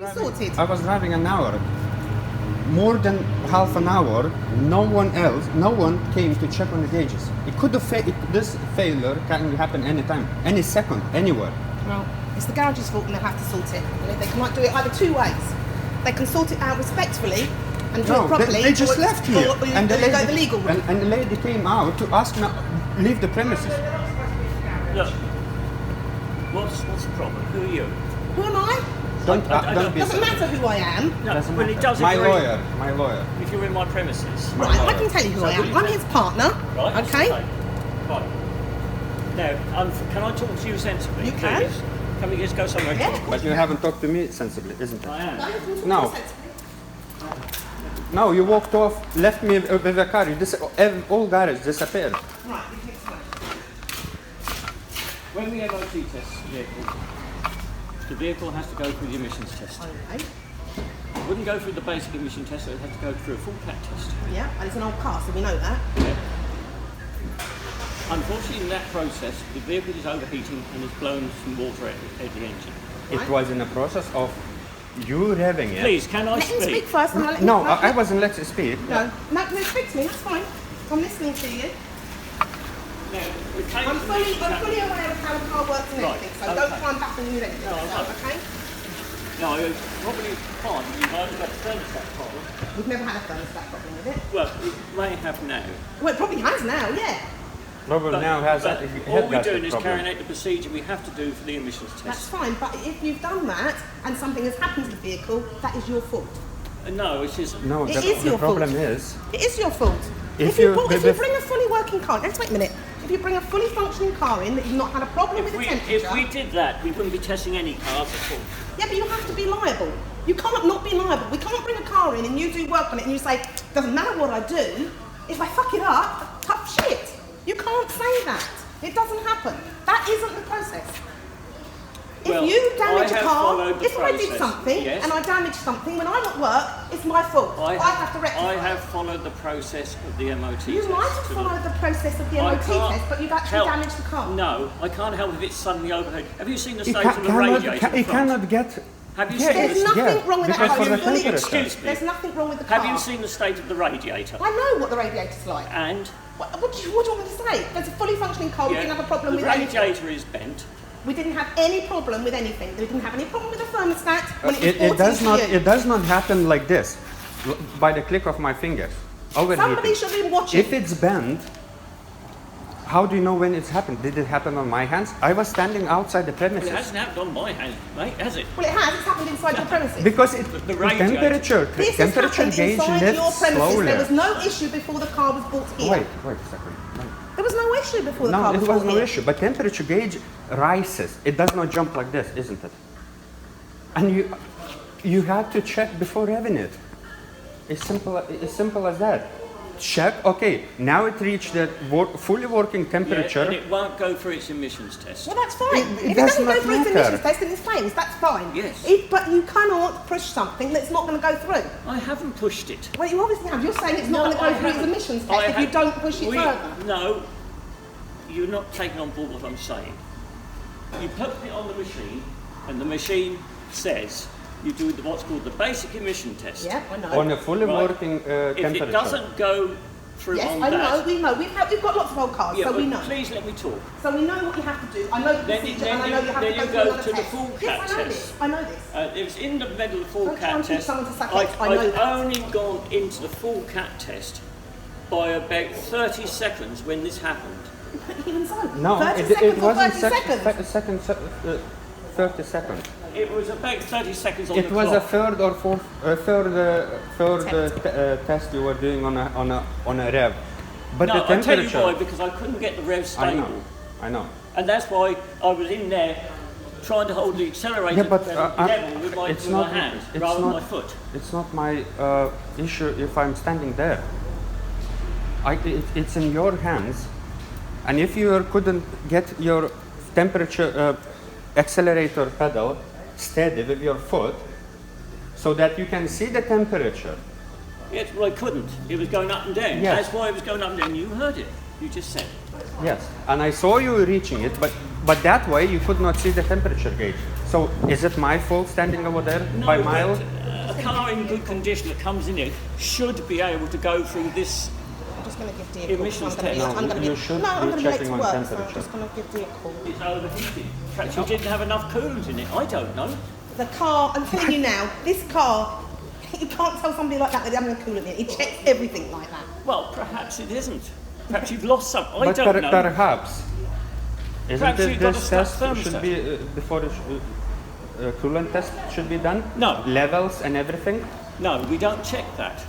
Sorted. I was driving an hour. More than half an hour, no one came to check on the gauges. It could have this failure can happen anytime, any second, anywhere. Well, it's the garage's fault and they have to sort it. And they can do it either two ways. They can sort it out respectfully and do it properly. They just left here. And they go the legal route. And the lady came out to ask me, leave the premises. Look, what's the problem? Who are you? Who am I? Don't It be doesn't matter who I am. No, Doesn't well, it matter. does My agree. lawyer. If you're in my premises. Right, I can tell you who I am. I'm his partner. Right. Okay? Right. Now, can I talk to you sensibly? You can. Please? Can we just go somewhere? Yeah. But you haven't talked to me sensibly, isn't it? I am. No. No, you walked off, left me with a car. All garage disappeared. Right, you can explain. When we MOT test the vehicle has to go through the emissions test. Okay. It wouldn't go through the basic emission test, so it had to go through a full cat test. Yeah, and it's an old car, so we know that. Yeah. Unfortunately, in that process, the vehicle is overheating and has blown some water at the engine. It was in the process of you revving it. Please, can I Let him speak? speak first and I'll let No, him I wasn't let you speak. No, speak to me, that's fine. I'm listening to you. Now, we came I'm to fully the- aware of how a car works and Right, everything, so okay. don't try and baffle me with anything, No, yourself, okay? No, it's probably fine. You've only got a thermostat problem. We've never had a thermostat problem with it. Well, it may have now. Well, it probably has now, yeah. Probably But, now has but had all we're that doing is problem. carrying out the procedure we have to do for the emissions That's test. fine, but if you've done that and something has happened to the vehicle, that is your fault. No, it isn't. No, It the, is the your problem fault. is It is your fault. If If you you- bring a fully working car, let's wait a minute. If you bring a fully functioning car in that you've not had a problem with the temperature, If we did that, we wouldn't be testing any cars at all. yeah, but you have to be liable. You can't not be liable. We can't bring a car in and you do work on it and you say, doesn't matter what I do, if I fuck it up, tough shit. You can't say that. It doesn't happen. That isn't the process. Well, If you damage I a have car, followed the if I did process, something yes. and I damage something, when I'm at work, it's my fault. I have to rectify I it. have followed the process of the MOT You test. might have to followed the process of the I MOT can't test, but you've actually help- damaged the car. No, I can't help if it's suddenly overheated. Have you seen the it, state of the radiator in it front? cannot get. Have you Yeah, seen There's the nothing wrong with that because car. for You're the fully- temperature. Excuse me. There's nothing wrong with the car. Have you seen the state of the radiator? I know what the radiator's like. And What do you want me to say? There's a fully functioning car. We didn't have a problem the with anything. radiator is bent. We didn't have any problem with anything. We didn't have any problem with the thermostat when it was It does not. to you. It does not happen like this, by the click of my fingers. Somebody Overheating. should be watching. If it's bent, how do you know when it's happened? Did it happen on my hands? I was standing outside the Well, premises. it hasn't happened on my hand, mate, has it? Well, it has. It's happened inside your premises. Because The radiator. This has temperature happened gauge inside your lifts premises. slowly. There was no issue before the car was brought here. Wait a second. Wait. There was no issue before the No, car it was was brought no here. issue. But temperature gauge rises. It does not jump like this, isn't it? And you have to check before having it. It's simple as that. Check. Okay, now it reached the fully working temperature. Yeah, and it won't go through its emissions test. Well, that's fine. It If it does doesn't go not through its matter. emissions test and it's famous, that's fine. Yes. But you cannot push something that's not going to go through. I haven't pushed it. Well, you obviously have. You're saying it's not going to I go through its haven't. emissions I test if you have- don't push it further. No, you're not taking on board what I'm saying. You put it on the machine, and the machine says you do what's called the basic emission test. Yeah, I know. On a fully Right. working If temperature. it doesn't go through Yes, on I that, know. We know. We've got lots of old cars, yeah, so but we know. please let me talk. So we know what you have to do. I know the Then procedure, you- and I know you have then to go you through go another to the test. full Yes, cat I know test. this. I know this. It was in the middle of the full Don't try cat and teach test. someone to suck eggs. I know I've that. only gone into the full cat test by about 30 seconds when this happened. Even so. No, 30 it seconds or wasn't 30 seconds. 30 seconds. It was about 30 seconds on It the was a clock. third or fourth, test you were doing on a rev. But No, the I'll tell you temperature. why, because I couldn't get the rev I stable. know. I know. And that's why I was in there trying to hold the accelerator Yeah, but level with it's my not. hand It's rather than not. my foot. It's not my issue if I'm standing there. It's in your hands, and if you couldn't get your temperature accelerator pedal steady with your foot, so that you can see the temperature. Yes, well, I couldn't. It was going up and down. Yes. That's why it was going up and down. You heard it. You just said. Yes, and I saw you reaching it, but that way you could not see the temperature gauge. So is it my fault standing over there No, by but mile? a car in good condition that comes in here should be able to go through this. I'm just going to give Dee a call. Emissions I'm gonna be- test. I'm gonna No, be- you should No, I'm be going to be late checking to on work, so I'm temperature. just going to give Dee a call. It's overheated. Perhaps you didn't have enough coolant in it. I don't know. The car, I'm telling you now, this car, you can't tell somebody like that that they haven't got coolant in it. It checks everything like that. Well, perhaps it isn't. Perhaps you've lost some. I But don't know. perhaps. Isn't Perhaps it you've got a this stuck test thermostat. should be before the coolant test should be done? No. Levels and everything? No, we don't check that.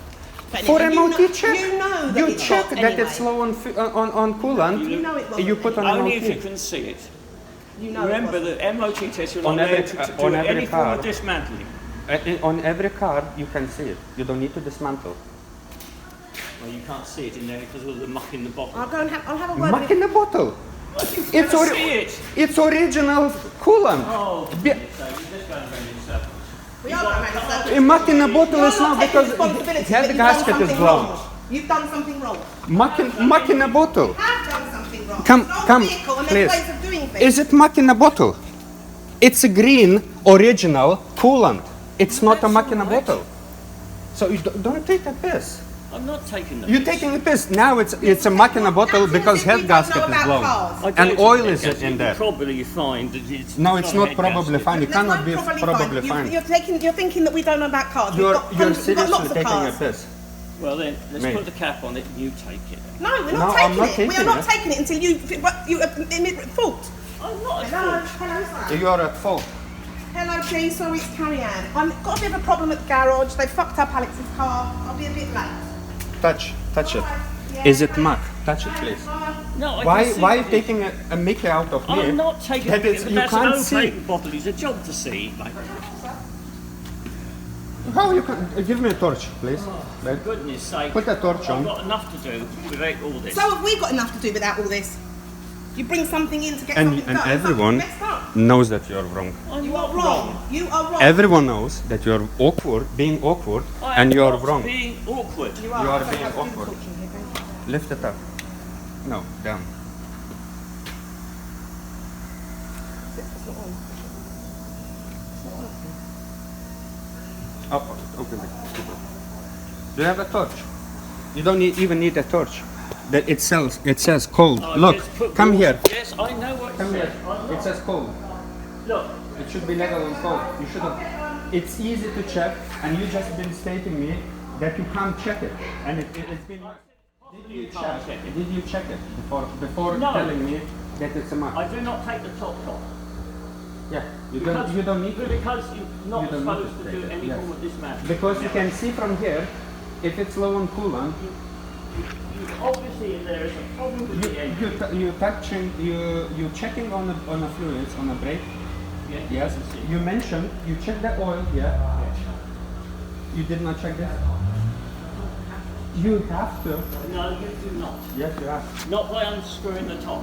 But For anyway, MOT check? You know that You it's check hot that anyway. it's low on coolant. You know it won't. You put on Only MOT. if you can see it. You know Remember it wasn't. that MOT tests are On not every- allowed to do on every any form car. of dismantling. On every car, you can see it. You don't need to dismantle. Well, you can't see it in there because of the muck in the bottle. I'll go and have a word Muck with in the bottle. It's It's, see it. it's original coolant. Oh, for Be- goodness sake, you're just going around in circles. We are going around in circles. A muck in the bottle You're is not not taking because responsibility, head but you've gasket done is something blown. wrong. You've done something wrong. Muck in a bottle. You have done something wrong. Come, It's an old come, vehicle and please. there's ways of doing things. Is it muck in a bottle? It's a green original coolant. It's not a That's muck in a all right. bottle. So you don't take a piss. I'm not taking the You're piss. taking a piss. Now it's a muck in a bottle That's because as if we head don't gasket know is about blown. cars. I And don't oil think is that's- in you there. Probably find that it's No, it's a not head probably gasket. fine. It There's cannot no be probably fine. You're thinking that we don't know about cars. You're We've got seriously lots of taking a cars. piss. Well then, let's Mate. put the cap on it and you take it. No, we're No, not I'm taking not it. We are taking not it. taking it until you admit fault. I'm not at Hello, fault. hello, sir. You are at fault. Hello, G. Sorry, it's Carrie Ann. I've got a bit of a problem at the garage. They fucked up Alex's car. I'll be a bit late. Touch it. Yeah. Is it muck? Touch it, please. No, I Why can see are you it. taking a Mickey out of me? I'm not taking That it. is- But you that's can't an see. opaque bottle. It's a job to see, mate. How you can give me a torch, please? For goodness sake. Put a torch I've on. got enough to do without all this. So have we got enough to do without all this? You bring something in to get And something done. everyone Messed up. knows that you're wrong. I'm You not are wrong. You are wrong. Everyone knows that you're being awkward, I and am you're not wrong. being awkward. You You are I've got being to have a awkward. talk to you here, thank you. Lift it up. No, down. It's not on. It's not working. Up, open it. Do you have a torch? You don't even need a torch. That it says cold. Oh, Look, just put come water- here. Yes, I know what it Come says. here. I'm It not- says cold. Look, It should be legal and cold. You shouldn't. It's easy to check, and you just been stating me that you can't check it, and it's been. Did you can't check it. Did you check it before No. telling me that it's a mark? I do not take the top off. Yeah, you don't need to. Because you're not You don't need supposed to to take do it, any yes. form of dismantling. Because you can see from here, if it's low on coolant, Obviously, there is a problem with the engine. you touching, you checking on the fluids on the brake. Yeah, Yes. I can see. You mentioned you check the oil. Yeah. You did not check this. You have to. No, you do not. Yes, you have. Not by unscrewing the top.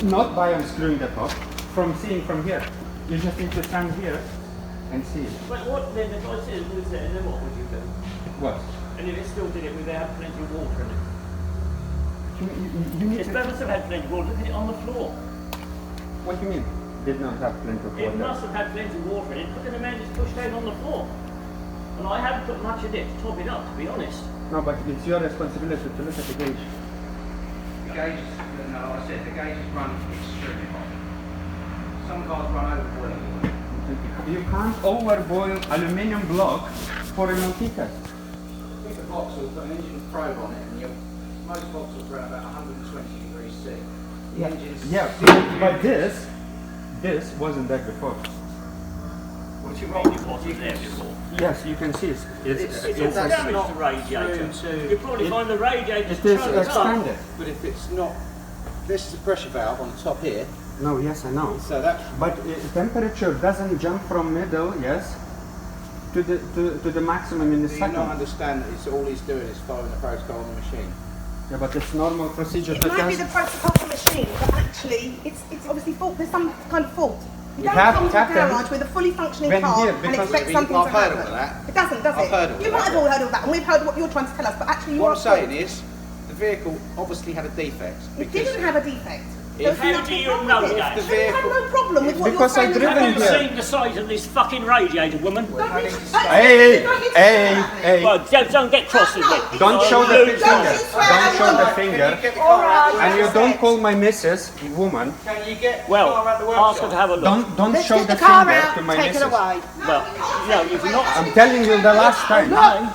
Not by unscrewing the top. From seeing from here, you just need to stand here and see it. But what then, if I said it was there, then what would you do? What? And if it still did it without plenty of water in it? You need It to. must have had plenty of water. Look at it on the floor. What do you mean? Did not have plenty of It water. must have had plenty of water in it. Look at the man just pushed down on the floor. And I haven't put much in it to top it up, to be honest. No, but it's your responsibility to look at the gauge. The gauge, no, I said the gauge is run extremely hot. Some cars run over boiling water. You can't overboil aluminium block for a MOT test. If a box will put an engine probe on it, and most boxes run about 120 degrees C. The engine's Yeah, but this wasn't there before. Which it probably wasn't there before. Yes, you can see It's it's all that's damaged not the radiator. through to- You probably find the radiator it is choked up. expanded. But if it's not, this is a pressure valve on the top here, No, yes, I know. so that But temperature doesn't jump from middle, yes, to the maximum in the do you not second. understand that it's all he's doing is following the protocol on the machine. Yeah, but it's normal procedure It to might be the test. protocol of the machine, but actually, it's obviously fault. There's some kind of fault. You You don't have come to a happened garage with a fully functioning when car here, and because expect I've something to heard all happen. of that. It doesn't, does I've it? heard all You of might that. have all heard all that, and we've heard what you're trying to tell us, but actually you What are I'm saying fault. is, the vehicle obviously had a defect. It didn't have a defect. How do you know that? You have no problem with what Because you're I've saying. driven Have you here. seen the size of this fucking radiator, woman? Hey, Well, don't get cross with me. don't show the Don't finger. Don't show the Can finger. you get the car out? And you don't call my missus woman. Can you get the Well, car out the ask her workshop? to have a look. Don't Let's show get the the car finger out to and my take it missus. away. Well, no, if you're not. I'm telling you the last time. No.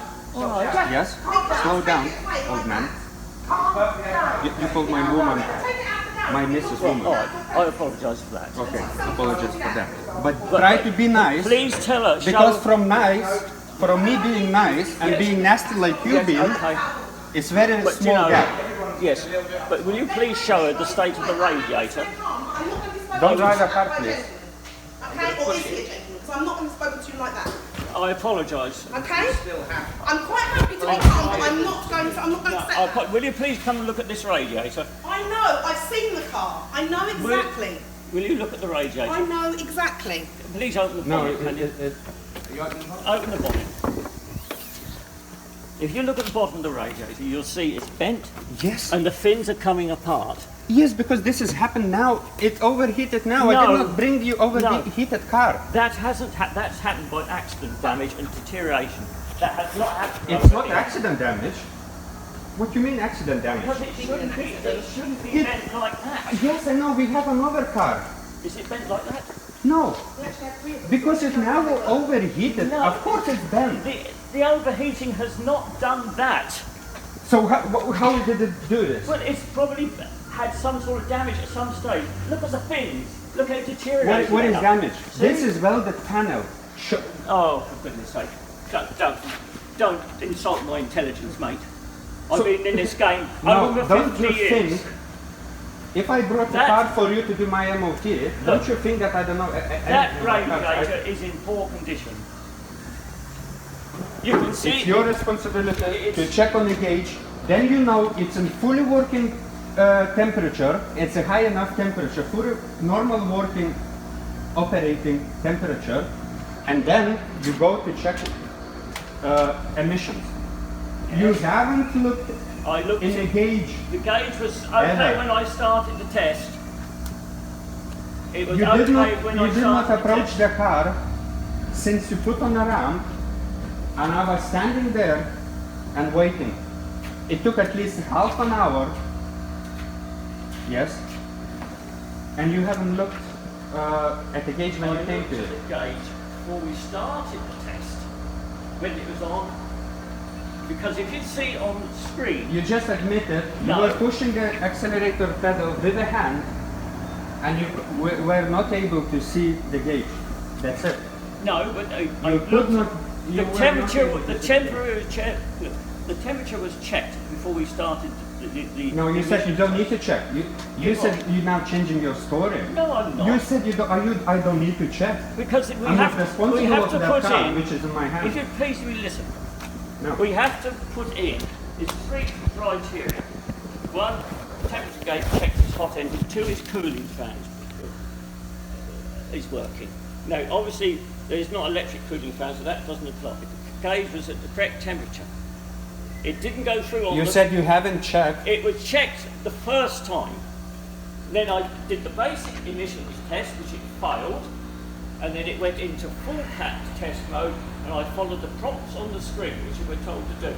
Yes? Slow down, old man. You called my woman, my missus woman. All right, I apologise for that. Okay, apologies for that. But try to be nice, Please tell her. because show, from me being nice and being nasty like you being, okay. it's very But you small know, gap. yes. But will you please show her the state of the radiator? Don't drive a car, please. Okay, or is he a gentleman? Because I'm not going to spoken to you like that. I apologise. Okay? I'm quite happy to be calm, but I'm not going to say that. Will you please come and look at this radiator? I know, I've seen the car. I know exactly. Will you look at the radiator? I know exactly. Please open the No, bonnet. can you? Open the bonnet. If you look at the bottom of the radiator, you'll see it's bent yes. and the fins are coming apart. Yes, because this has happened now. It overheated now. I No. did not bring you overheated car. That's happened by accident damage and deterioration. That has not happened. It's not accident damage. What do you mean accident damage? Because it shouldn't be bent like that. Yes, I know. We have another car. Is it bent like that? No, because it's now overheated. No. Of course it's bent. The overheating has not done that. So how did it do this? Well, it's probably had some sort of damage at some stage. Look at the fins. Look how deteriorated. What is they are. damage? See? This is welded panel. Oh, for goodness sake. Don't insult my intelligence, mate. I've been in this game over No, don't 50 you years. think, if I brought the That- car for you to do my MOT, don't you think that I don't know That anything about cars? radiator is in poor condition. You can see It's your responsibility to It's- check on the gauge. Then you know it's in fully working temperature. It's a high enough temperature, fully normal working operating temperature. And then you go to check emissions. You haven't looked I looked in the gauge. the gauge was okay Ever. when I started the test. It was You okay did not, when you I did not started approach the the car since you put on the ramp, and I was standing there and waiting. It took at least half an hour. Yes. And you haven't looked at the gauge when I you looked came at to the it. gauge before we started the test, when it was on. Because if you see on the screen, You just admitted you No. were pushing the accelerator pedal with a hand, and you were not able to see the gauge. That's it. no, but I You looked could not. The you were not temperature, able the to see temperature, the temperature was checked before we started the No, you said you don't need to check. You said you're now changing your story. No, I'm not. You said you don't. I don't need to check. Because we I'm not have responsible to for that put car, in. which is in my If hand. you please me listen, No. we have to put in is 3 criteria. 1, temperature gauge checks its hot end. 2 is cooling fans is working. Now, obviously, there is not electric cooling fan, so that doesn't apply. The gauge was at the correct temperature. It didn't go through on You the... said you haven't checked. It was checked the first time. Then I did the basic emissions test, which it failed, and then it went into full cat test mode, and I followed the prompts on the screen, which we were told to do.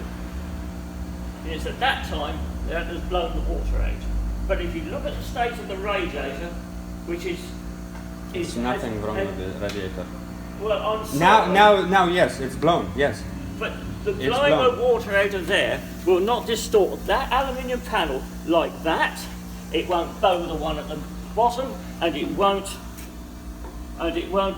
And it's at that time that has blown the water out. But if you look at the state of the radiator, which is There's nothing wrong with the radiator. Well, I'm sorry. Now, yes, it's blown. Yes. But the It's blowing blown. of water out of there will not distort that aluminium panel like that. It won't bow the one at the bottom, and it won't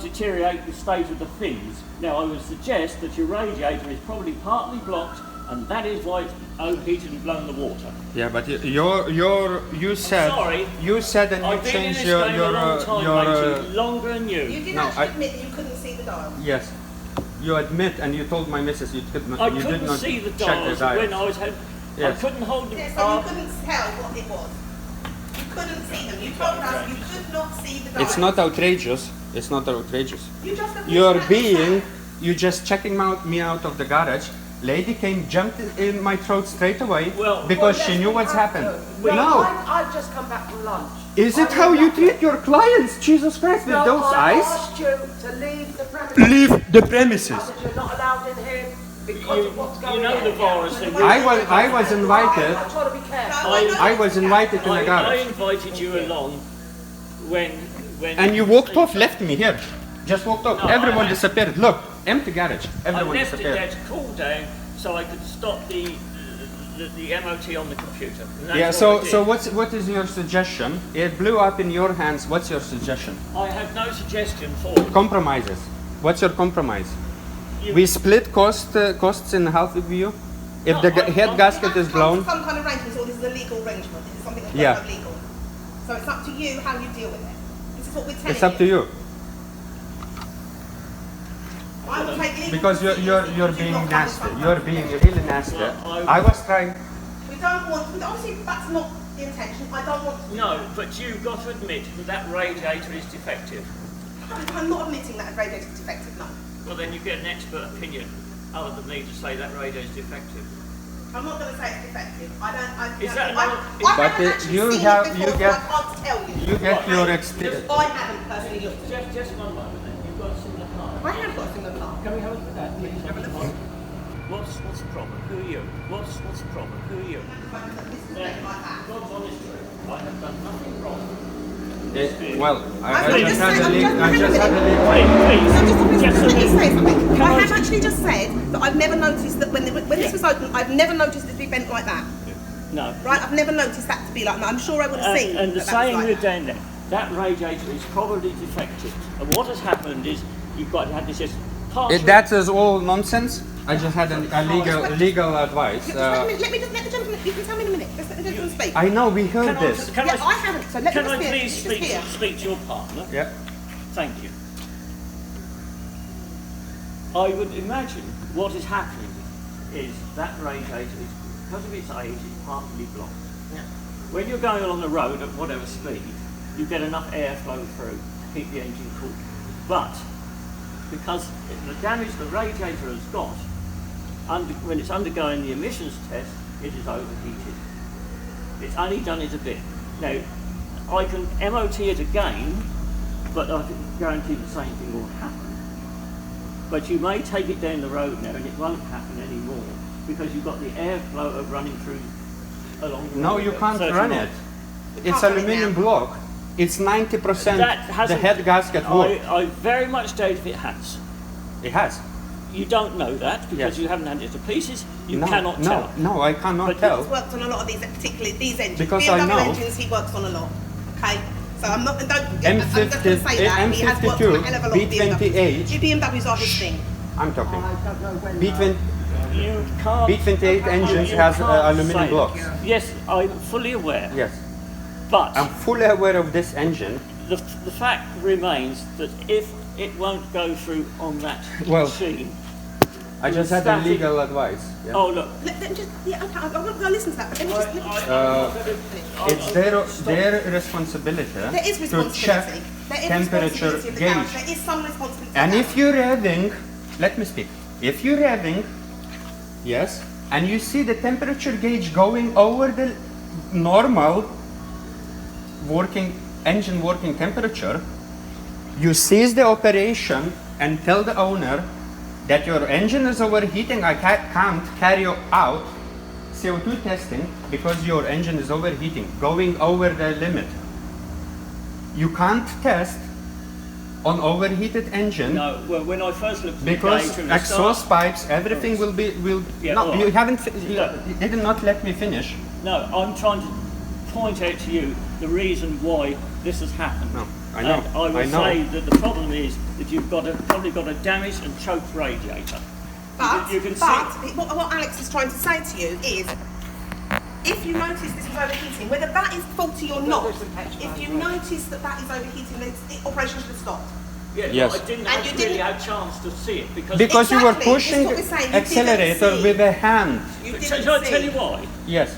deteriorate the state of the fins. Now, I would suggest that your radiator is probably partly blocked, and that is why it's overheated and blown the water. Yeah, but you said sorry. you said and I've you been in changed this your game a long time, matey, longer than You you. did No, actually I- admit that you couldn't see the dial. yes. You admit, and you told my missus you could not. I you did couldn't not see the check dials the when dials. I was. I Yes. couldn't hold the. Yeah, so you couldn't tell what it was. You couldn't see them. You told us you could not see the dial. It's not outrageous. It's not outrageous. You just admitted You're that being, yourself. you just checking me out of the garage, Lady came, jumped in my throat straight away Well- because Well, she yes, knew we what's have happened. to. No. I've just come back from lunch. Is it I how know you nothing. treat your clients? Jesus Christ, with No, those I eyes? asked you to leave the premises. Leave the premises. I said you're not allowed in here because of what's going You know on. the virus thing. I was invited. I'm trying to be careful. I was invited in the I garage. invited you along when And you walked off, left me here. Just walked off. No, Everyone I- disappeared. Look, empty garage. I Everyone left it disappeared. there to cool down so I could stop the MOT on the computer. And that's Yeah, what I so did. what is your suggestion? It blew up in your hands. What's your suggestion? I have no suggestion for Compromises. What's your compromise? you. We split costs in half with you. If No, the I- head I- gasket is blown, Some kind of arrangement, or this is a legal arrangement. This is something that's Yeah. not legal. So it's up to you how you deal with it. This is what we're telling it's up to you. I will take legal Because you're proceedings being if you nasty. not You're being really nasty. Well, I was trying. We don't want. Obviously, that's not the intention. I don't want. No, but you've got to admit that that radiator is defective. I'm not admitting that a radiator is defective. No. Well, then you get an expert opinion other than me to say that radiator is defective. I'm not going to say it's defective. I don't. Is that I another- haven't But, actually you seen have- it you before, get- so I can't tell you. You get Right. your experience. I haven't personally looked at it. Just one moment then. You've got a similar car. I have got a similar car. Can we have a look at that, please? Have a look at it. What's the problem? Who are you? What's the problem? Who are you? This is like that. God's honest truth. I have done nothing wrong. Well, I I'm just just had saying- a I'm leak. just- I hang just on a had a minute. leak. Please, So just please. let me say something. Can I I- have actually just said that I've never noticed that when this was open, I've never noticed it to be bent like that. No. Right? I've never noticed that to be like that. I'm sure I would have seen. And the that that was saying like with that. down there, that radiator is probably defective. And what has happened is you've got to have this just partial. That is all nonsense. I just had a legal advice. Just let me just let the gentleman. You can tell me in a minute. Just let the gentleman speak. I know we heard Can I, this. can Yeah, I, I haven't. So let can me I just hear. please Just hear. speak to your partner? Yeah. Thank you. I would imagine what is happening is that radiator is, because of its age, is partly blocked. When you're going along the road at whatever speed, you get enough airflow through to keep the engine cool. But because the damage the radiator has got, when it's undergoing the emissions test, it is overheated. It's only done it a bit. Now, I can MOT it again, but I can guarantee the same thing will happen. But you may take it down the road now and it won't happen anymore because you've got the airflow of running through along the No, road you at can't 30 run miles. it. It's can't run it aluminium now. block. It's 90% That the hasn't- head gasket work. I very much doubt if it has. It has. You don't know that because Yes. you haven't had it to pieces. You No, cannot no, tell. no, I cannot But tell. He's worked on a lot of these, particularly these engines. Because I BMW know- engines, he works on a lot. Okay, so I'm not. I'm just M50 going to say that he has worked on a hell of a lot of B28. BMWs are his thing. I'm talking. I don't know when. B20, You can't. B28 engines you has can't aluminium say blocks. it. Yes, I'm fully aware. Yes. But I'm fully aware of this engine. the fact remains that if it won't go through on that Well, machine. I just had a Static- legal advice. Yeah. Oh look. Let them just. Yeah, okay. I'm not going to listen to that. But let me just. It's their responsibility There is to responsibility. check There is temperature responsibility of the garage. gauge. There is some responsibility. And of if you're revving, let me speak. If you're revving, yes, and you see the temperature gauge going over the normal engine working temperature, you cease the operation and tell the owner that your engine is overheating. I can't carry out CO2 testing because your engine is overheating, going over the limit. You can't test on overheated engine. No, well, when I first looked at Because the data in the exhaust start, pipes, everything will be Yeah, no. all right. You haven't. Yeah. You did not let me finish. no, I'm trying to point out to you the reason why this has happened. No, I know, And I would I know. say that the problem is that you've probably got a damaged and choked radiator. But, You can but see- what Alex is trying to say to you is, if you notice this is overheating, whether that is faulty or not, if you notice that that is overheating, then the operation should have stopped. Yeah, Yes. but I didn't And you really didn't- have a chance to see it because. Because you were Exactly, pushing this is what we're saying, you didn't accelerator see. with a hand. You But didn't shall I see. tell you why? Yes.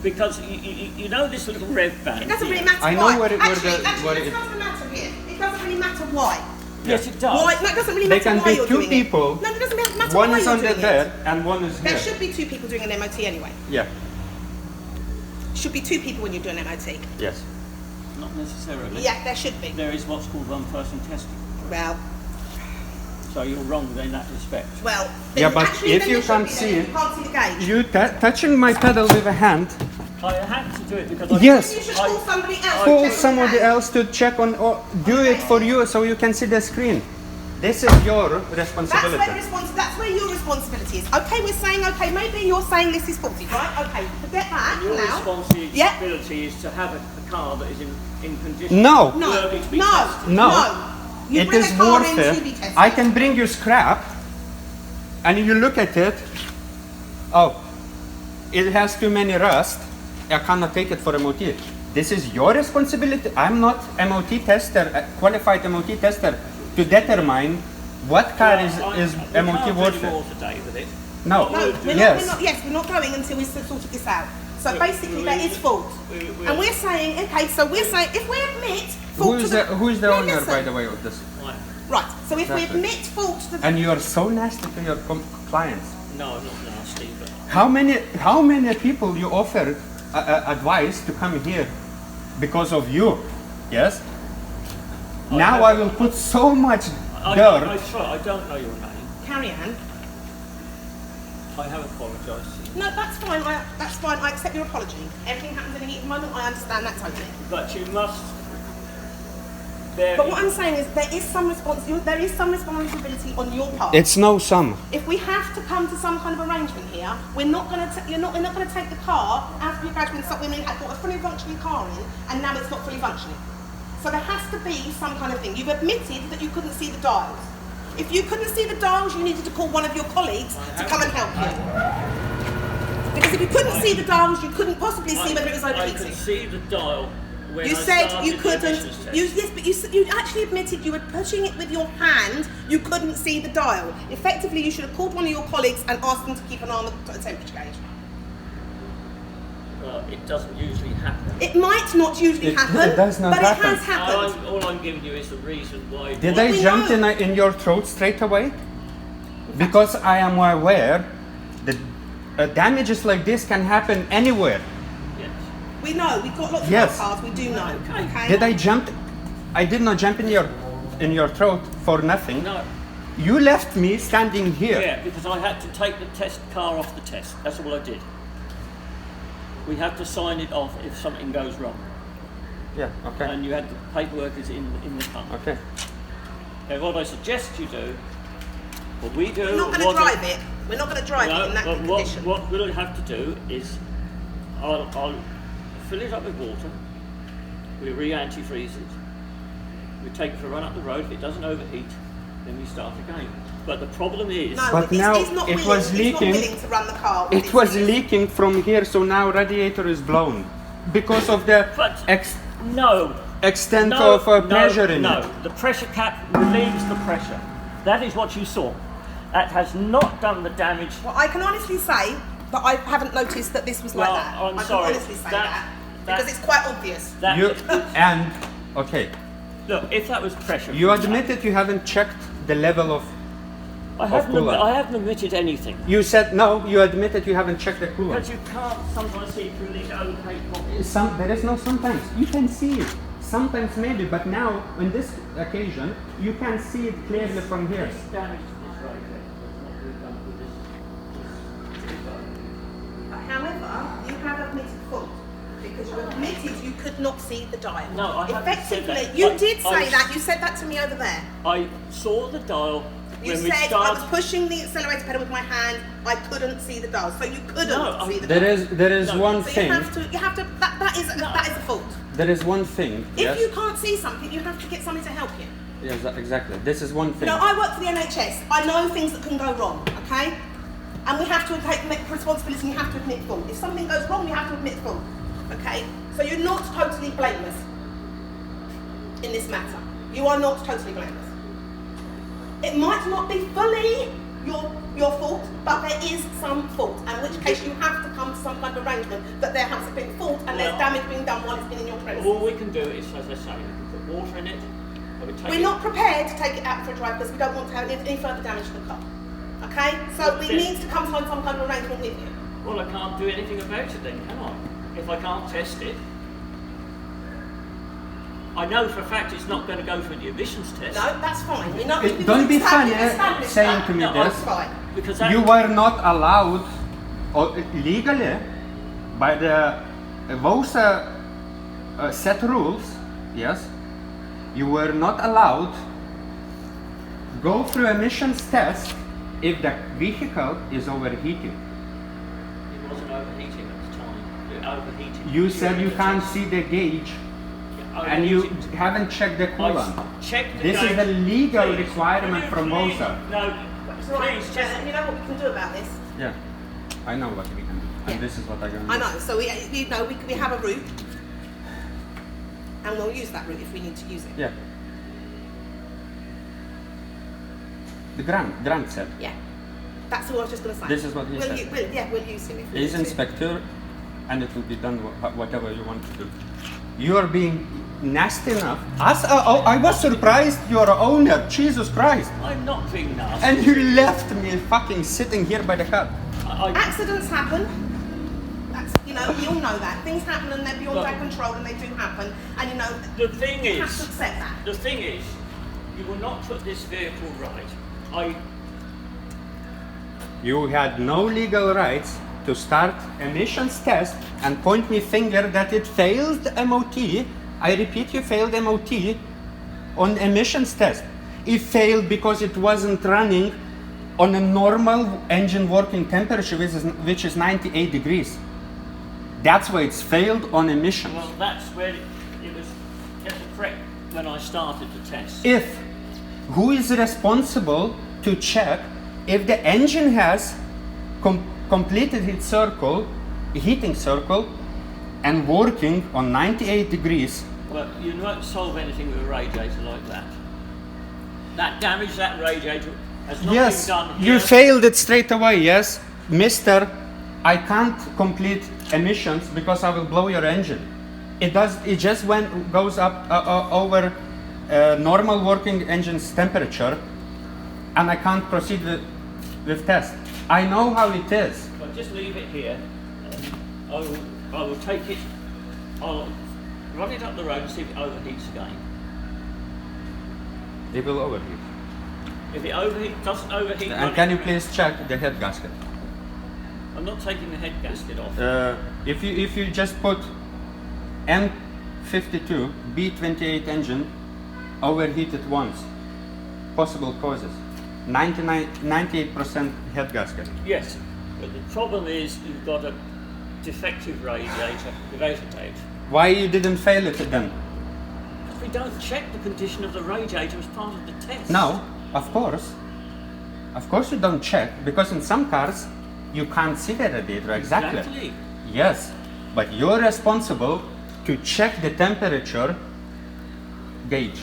Because you know this little rev band. It doesn't here? really matter I know why. where it- actually, where let's it- come to the matter here. It doesn't really matter why. Yes, it does. Why? No, it doesn't really They matter can why be you're two doing people. it. No, it doesn't matter One why is you're under doing there it. and one is There here. should be two people doing an MOT anyway. Yeah. Should be two people when you're doing an MOT. Yes. Not necessarily. Yeah, there should be. There is what's called one-person testing. Well, So you're wrong in that respect. well. Yeah, then but actually, if then you there should can't be see then, it- you can't see the gauge. You touching my pedal with a hand. I had to do it because I Yes. You should call somebody else. to Call check the somebody gauge. else to check on or do it for you so you can see the screen. This is your responsibility. That's where your responsibility is. Okay, we're saying, okay, maybe you're saying this is faulty, right? Okay, forget that Your now. responsibility is to have a car that is in condition No. No, worthy to be no, tested. No. You It bring is a car worth in it. to be tested. I can bring you scrap and you look at it. Oh, it has too many rust. I cannot take it for MOT. This is your responsibility. I'm not MOT tester, a qualified MOT tester to determine what car is MOT worth We can't do it. more today with it. No. No, Yes. we're not going until we've sorted this out. So We- basically, we- there is fault. we- And we're saying, okay, so we're saying, if we admit Who fault is to who is the No, owner, listen. by the way, of this? Right. Right, so if we Exactly. admit fault to the... And you are so nasty to your clients. No, not nasty, but How many people you offer advice to come here because of you? Yes. Now I will put so much I dirt. try. I don't know your name. Carry on. I have apologised to you. No, that's fine. That's fine. I accept your apology. Everything happens in a heat of the moment. I understand that totally. But you must. There But what I'm saying is there is some responsibility on your part. It's no sum. If we have to come to some kind of arrangement here, we're not going to take the car out of your garage and stop when we had got a fully functioning car in, and now it's not fully functioning. So there has to be some kind of thing. You've admitted that you couldn't see the dials. If you couldn't see the dials, you needed to call one of your colleagues to come and help you. Because if you couldn't see the dials, you couldn't possibly see whether it was I overheating. could see the dial when You I said started you the couldn't. emissions test. Yes, but you actually admitted you were pushing it with your hand. You couldn't see the dial. Effectively, you should have called one of your colleagues and asked them to keep an eye on the temperature gauge. It doesn't usually happen. It might not usually It happen, does not but happen. it has happened. All I'm giving you is the reason why. Did Well, I we jump know. in your throat straight away? Because I am aware that damages like this can happen anywhere. Yes. We know. We've got lots Yes. of cars. We do know. Okay. Did I jump? I did not jump in your throat for nothing. No. You left me standing here. Yeah, because I had to take the test car off the test. That's all I did. We have to sign it off if something goes wrong. Yeah, okay. And you had the paperwork is in the car. Okay. Okay, what I suggest you do, what we do. We're not going to drive it. We're not going to drive it in that but condition. what we'll have to do is, I'll fill it up with water. We re-antifreeze it. We take it for a run up the road. If it doesn't overheat, then we start again. But the problem is, No, But he's now not it willing. was He's leaking. not willing to run the car. with It his was wheels. leaking from here, so now radiator is blown because of the But- no. extent No, of pressure in no. it. The pressure cap relieves the pressure. That is what you saw. That has not done the damage. Well, I can honestly say that I haven't noticed that this was like Well, that. I'm I sorry. can honestly say that because that- it's quite obvious. That, You and okay. look, if that was pressure. You admitted you haven't checked the level of. I haven't, coolant. I haven't admitted anything. You said no. You admitted you haven't checked the coolant. Because you can't sometimes see through these opaque boxes. There is no sometimes. You can see it. Sometimes maybe, but now on this occasion you can see it clearly from here. This damage to this radiator was not really done with this. However, you have admitted fault because you admitted you could not see the dial. No, I haven't said Effectively, that, you but did say I- that. You said that to me over there. I saw the dial You when we said I started. was pushing the accelerator pedal with my hand. I couldn't see the dial, so you couldn't No, see the There dial. is No. one So thing. you have to. That is a fault. There is one thing. If Yes. you can't see something, you have to get somebody to help you. Yes, exactly. This is one thing. You know, I work for the NHS. I know things that can go wrong, okay? And we have to take responsibility and you have to admit fault. If something goes wrong, we have to admit fault, okay? So you're not totally blameless in this matter. You are not totally blameless. It might not be fully your fault, but there is some fault, in which case you have to come to some kind of arrangement that there has been fault and there's Well, damage being done while it's been in your premises. All we can do is, as I say, we can put water in it, We're not prepared to take it out for a drive because we don't want to have any further damage to the car. Okay? So it needs to come to some kind of arrangement with you. Well, I can't do anything about it then, can I? If I can't test it. I know for a fact it's not going to go for the emissions test. No, that's fine. We're not, Don't be funny establish saying that. to me No, this. That's fine. Because that, You were not allowed, or legally, by the VOSA set rules, yes, you were not allowed go through emissions test if the vehicle is overheating. it wasn't overheating at the time. It overheated. You said you during the can't test. see the gauge It and you overheated. haven't checked the I coolant. checked the This is gauge. the legal Please, requirement will you from please- VOSA. No, It's all right. please, just You know what we can do about this? Yeah, I know what we can do, and Yeah. this is what I'm going to I do. know. So we have a route, and we'll use that route if we need to use it. Yeah. The Grant said. Yeah. That's all I was just going to say. This is what he said. We'll use him if we He's need to. inspector, and it will be done whatever you want to do. You are being nasty enough. I was surprised you're an owner. Jesus Christ! I'm not being nasty. And you left me fucking sitting here by the car. Accidents happen. That's, you know, we all know that. Things happen and they're beyond our control and they do happen. And you know, The thing you have to is, accept that. the thing is, you will not put this vehicle right. You had no legal rights to start emissions test and point me finger that it failed MOT. I repeat, you failed MOT on emissions test. It failed because it wasn't running on a normal engine working temperature, which is 98 degrees. That's why it's failed on emissions. Well, that's where it was correct when I started the test. Who is responsible to check if the engine has completed its circle, heating circle, and working on 98 degrees? Well, you won't solve anything with a radiator like that. That damage, that radiator has not Yes, been done here. you failed it straight away. Yes, Mister, I can't complete emissions because I will blow your engine. It does. It just goes up over normal working engine's temperature, and I can't proceed with test. I know how it is. But just leave it here. I will take it. I'll run it up the road and see if it overheats again. It will overheat. If it doesn't overheat, run And it can you around. please check the head gasket? I'm not taking the head gasket off. If you just put M52 B28 engine overheated once, possible causes, 98% head gasket. Yes, but the problem is you've got a defective radiator, the radiator. Why you didn't fail it then? We don't check the condition of the radiator as part of the test. No, of course you don't check, because in some cars you can't see the radiator exactly. Yes, but you're responsible to check the temperature gauge.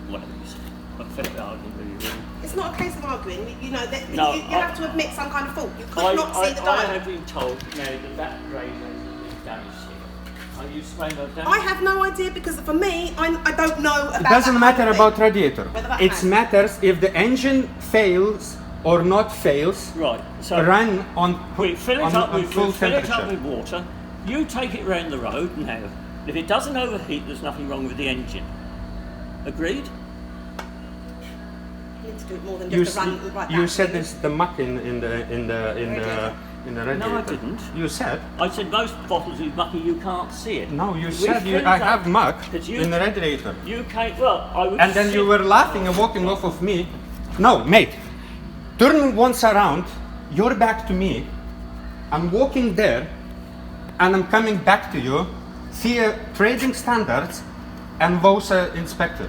Whatever you say. I'm fed up arguing with you, really. It's not a case of arguing. You know, that No, you have to admit some kind of fault. You could not see the I dial. have been told now that radiator has been damaged here. Are you explain that damage? I have no idea because for me, I don't know about It doesn't that matter kind of about thing. radiator. Whether that It matters. matters if the engine fails or not fails. Right. So Run on we fill it on, up on with full fill it temperature. up with water. You take it round the road now. If it doesn't overheat, there's nothing wrong with the engine. Agreed? You need to do it more than You, just a run like you that. said there's the muck in the radiator. No, I didn't. You said I said most bottles is mucky, you can't see it. no. You We said fill it I up have muck 'cause you- in the radiator. You came, well, I would And then you sit- were laughing and walking off of me. No, mate. Turn once around. You're back to me. I'm walking there, and I'm coming back to you via trading standards and VOSA inspector.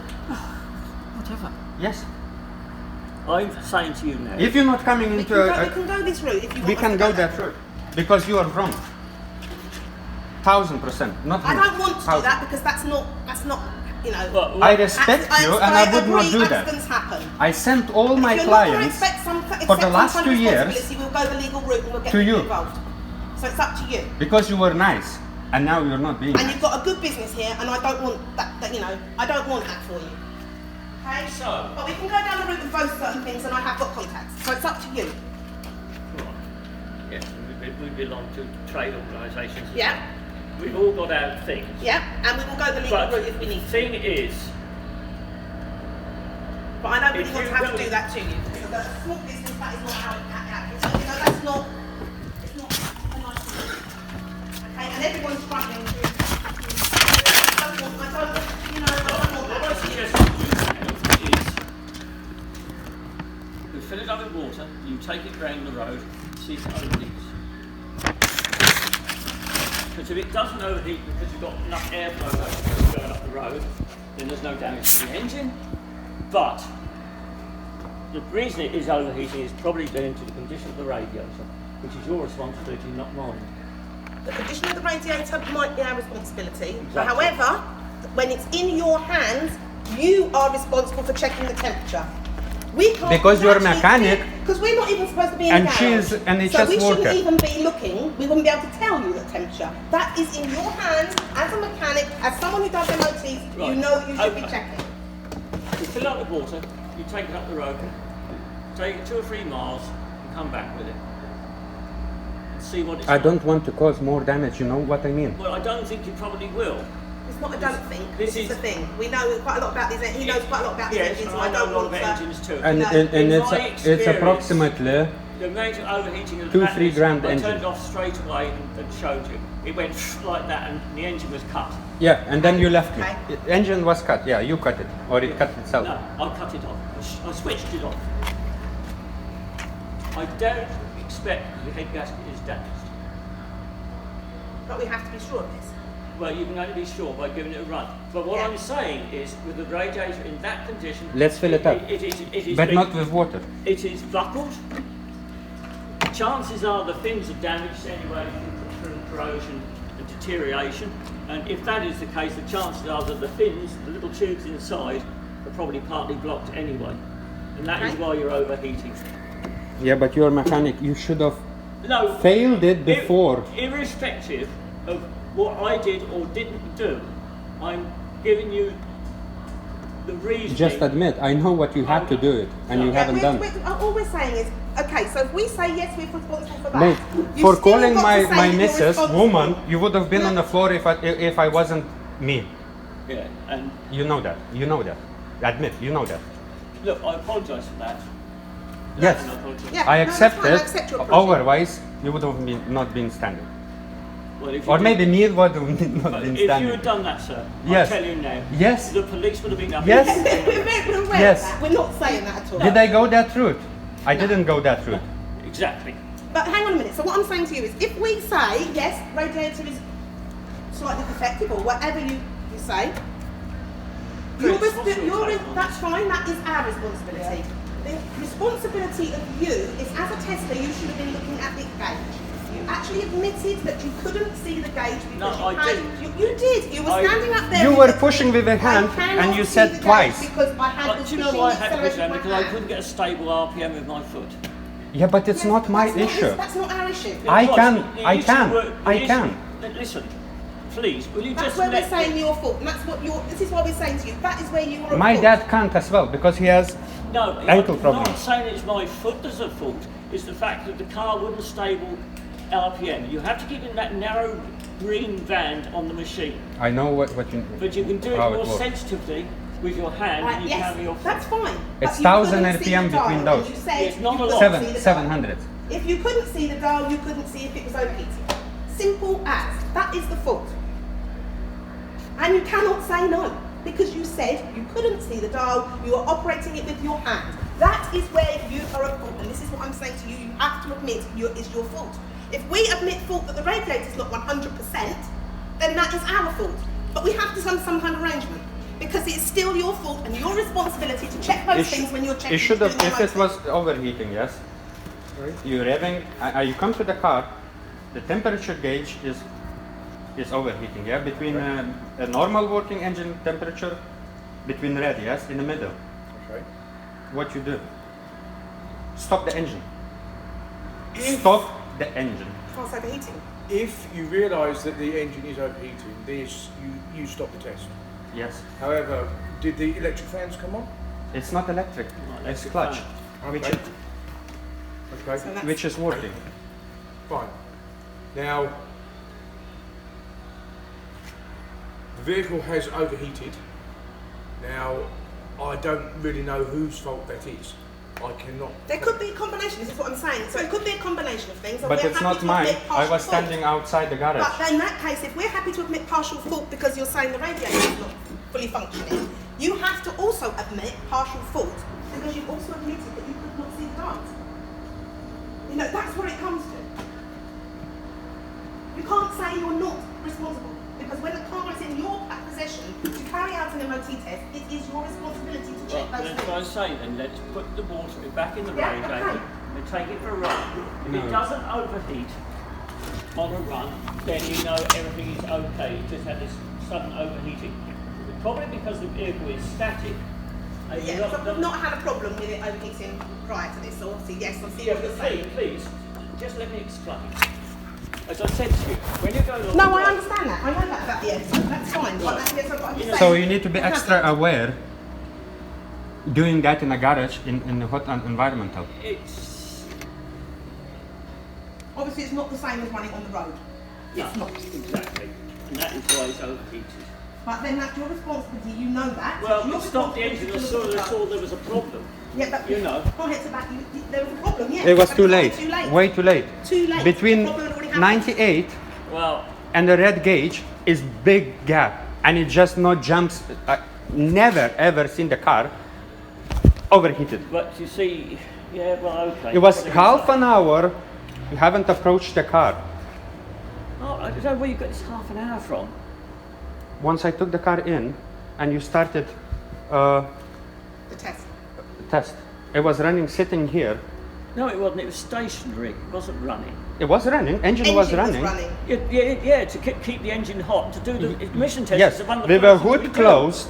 Whatever. Yes. I'm saying to you now. If you're not coming We into can go this route if you want. we us can to go that that route because you are wrong. 1000%. Not I don't want to do 1,000. that because that's not you know. Well, I respect you, and I would not agree do that. Accidents happen. I sent all my If you're not going to clients expect for the last some 2 years responsibility, we'll go the legal route and we'll get to people you. involved. So it's up to you. because you were nice. And now you're not being And nice. you've got a good business here, and I don't want that, you know, I don't want that for you. Okay? So- But we can go down the route of both certain things, and I have got contacts. So it's up to you. Right. Yes, we belong to trade organisations. Yeah? We've all got our things. Yeah? And we will go the legal But route if we the need to. thing is, But I don't really if want to you have to go- do that to you. Because as a small business, that is not how it happens. You know, that's not, it's not a nice thing. Okay? And everyone's struggling to, I don't want, you know, I don't want what I that to you. suggest you do is you fill it up with water, you take it round the road, see if it overheats. Because if it doesn't overheat because you've got enough airflow going up the road, then there's no damage to the engine. But the reason it is overheating is probably down to the condition of the radiator, which is your responsibility, not mine. The condition of the radiator might be our responsibility. Exactly. However, when it's in your hands, you are responsible for checking the temperature. We can't Because you're a mechanic. Because we're not even supposed to be in And the she's garage. an So NHS we worker. shouldn't even be looking. We wouldn't be able to tell you the temperature. That is in your hands as a mechanic, as someone who does MOTs. You Right. know that you should be Okay. checking. You fill it up with water, you take it up the road, take it 2 or 3 miles, and come back with it. And see what it's I like. don't want to cause more damage, you know what I mean? Well, I don't think you probably will. It's not a don't think. This This is the is- thing. We know quite a lot about these. He knows quite a lot about these Yes, engines, and so I I know a don't lot want about to. engines too. And, No. and In it's, my it's experience- approximately, The amount of overheating of the 2-3 batteries, grand I engine. turned it off straight away and showed you. It went like that and the engine was cut. yeah, and then you left me. Okay. Engine was cut, yeah, you cut it, or it cut itself. No, I cut it off. I switched it off. I don't expect the head gasket is damaged. But we have to be sure of this. Well, you can only be sure by giving it a run. But what Yeah. I'm saying is, with the radiator in that condition, Let's fill it up. It is But big. not with water. It is buckled. Chances are the fins are damaged anyway from corrosion and deterioration. And if that is the case, the chances are that the fins, the little tubes inside, are probably partly blocked anyway. And that is Okay. why you're overheating. Yeah, but you're a mechanic, you should have No. failed it before. Irrespective of what I did or didn't do, I'm giving you the reason. Just admit, I know what you had to do it, and you Yeah, haven't done it. All we're saying is, okay, so if we say yes, we're responsible for that. Mate, you've for still calling got to my, say my that you're missus responsible. woman, you would have been on the floor if I wasn't me. Yeah, and You know that. You know that. Admit, you know that. look, I apologise for that. Yes, And I apologise. Yeah, I no, that's accept fine, I it. accept your apology. Otherwise, you would have not been standing. Well, if you Or did- maybe me would have not But been if you standing. had done that, sir, Yes. I tell you now, Yes. the police would have been up. Yes. We're aware Yes. of that. We're not saying that at all. Did I go that route? I didn't go that route. Exactly. But hang on a minute. So what I'm saying to you is, if we say yes, radiator is slightly defective or whatever you say, that's fine. That is our responsibility. The responsibility of you is, as a tester, you should have been looking at the gauge. You actually admitted that you couldn't see the gauge because No, you I had. didn't. You did. You were I- standing up there. You with were the- pushing with a I hand cannot and you see said the gauge twice. Because I had Do the you know pushing why I had to push acceleration down? with Because my I hand. couldn't get a stable RPM with my foot. Yeah, but it's Yes, not my that's not issue. That's not our issue. I It was. can, The I issue can, were- I the can. issue- Listen, please, will you That's just where we're let saying your fault, and that's what you're. This is what we're saying to you. That is where you were. at My fault. dad can't as well because he has No, ankle I'm problems. not saying it's my foot that's at fault. It's the fact that the car wouldn't stable RPM. You have to keep in that narrow green band on the machine, I know what you. but you can do it how more works. sensitively with your hand Right, than you yes, can with your foot. that's fine. It's But you 1000 couldn't see RPM the dial, between and those. You said It's not you a lot. couldn't see the dial. 700. If you couldn't see the dial, you couldn't see if it was overheating. Simple as. That is the fault. And you cannot say no because you said you couldn't see the dial. You were operating it with your hand. That is where you are at fault, and this is what I'm saying to you. You have to admit it's your fault. If we admit fault that the radiator is not 100%, then that is our fault. But we have to have some kind of arrangement because it's still your fault and your responsibility to check those things when you're checking. It should have, doing if the it was overheating, yes. You're revving, you come to the car, the temperature gauge is overheating, yeah? Between a normal working engine temperature, between red, yes, in the middle. Right. What you do? Stop the engine. Stop the engine. Car's overheating. If you realise that the engine is overheating, you stop the test. Yes. However, did the electric fans come on? It's not electric. It's clutch, which Okay. So that's- which is working. Fine. Now, the vehicle has overheated. Now, I don't really know whose fault that is. I cannot. There could be a combination, this is what I'm saying. So it could be a combination of things. and But we're it's happy not to mine. admit I partial was fault. standing outside the garage. But in that case, if we're happy to admit partial fault because you're saying the radiator is not fully functioning, you have to also admit partial fault because you've also admitted that you could not see the dart. You know, that's what it comes to. You can't say you're not responsible because when the car is in your possession to carry out an MOT test, it is your responsibility to check Well, those that's what I things. say then. Let's put the water back in the Yeah, radiator okay. and take it for a run. If it No. doesn't overheat on a run, then you know everything is okay. It just had this sudden overheating. Probably because the vehicle is static. And you're Yeah, so not- we've not had a problem with it overheating prior to this, so obviously, yes, I see Yeah, what you're but saying. please, just let me explain. As I said to you, when you're going along No, the I road- understand that. I know that about the engine. That's fine. But that's what I'm just So saying. you need to be extra aware doing that in a garage in a hot environmental. It's Obviously, it's not the same as running on the road. It's no, not. exactly, and that is why it's overheated. But then that's your responsibility. You know that. Well, It's your we stopped the engine. I responsibility to saw look at there was a problem. that. Yeah, but you know. prior to that, there was a problem. Yes. It was but too it's late. Too late. Way too late. Too late. Between The problem had already happened. 98 Well, and the red gauge is big gap, and it just not jumps. Never ever seen the car overheated. but you see, yeah, well, okay. It was Whatever. half an hour. You haven't approached the car. Oh, I don't know where you got this half an hour from. Once I took the car in, and you started The test. test. It was running sitting here. No, it wasn't. It was stationary. It wasn't running. It was running. Engine was running. Yeah, to keep the engine hot, to do the emission test. Yes, is one of the with the first things we hood do. closed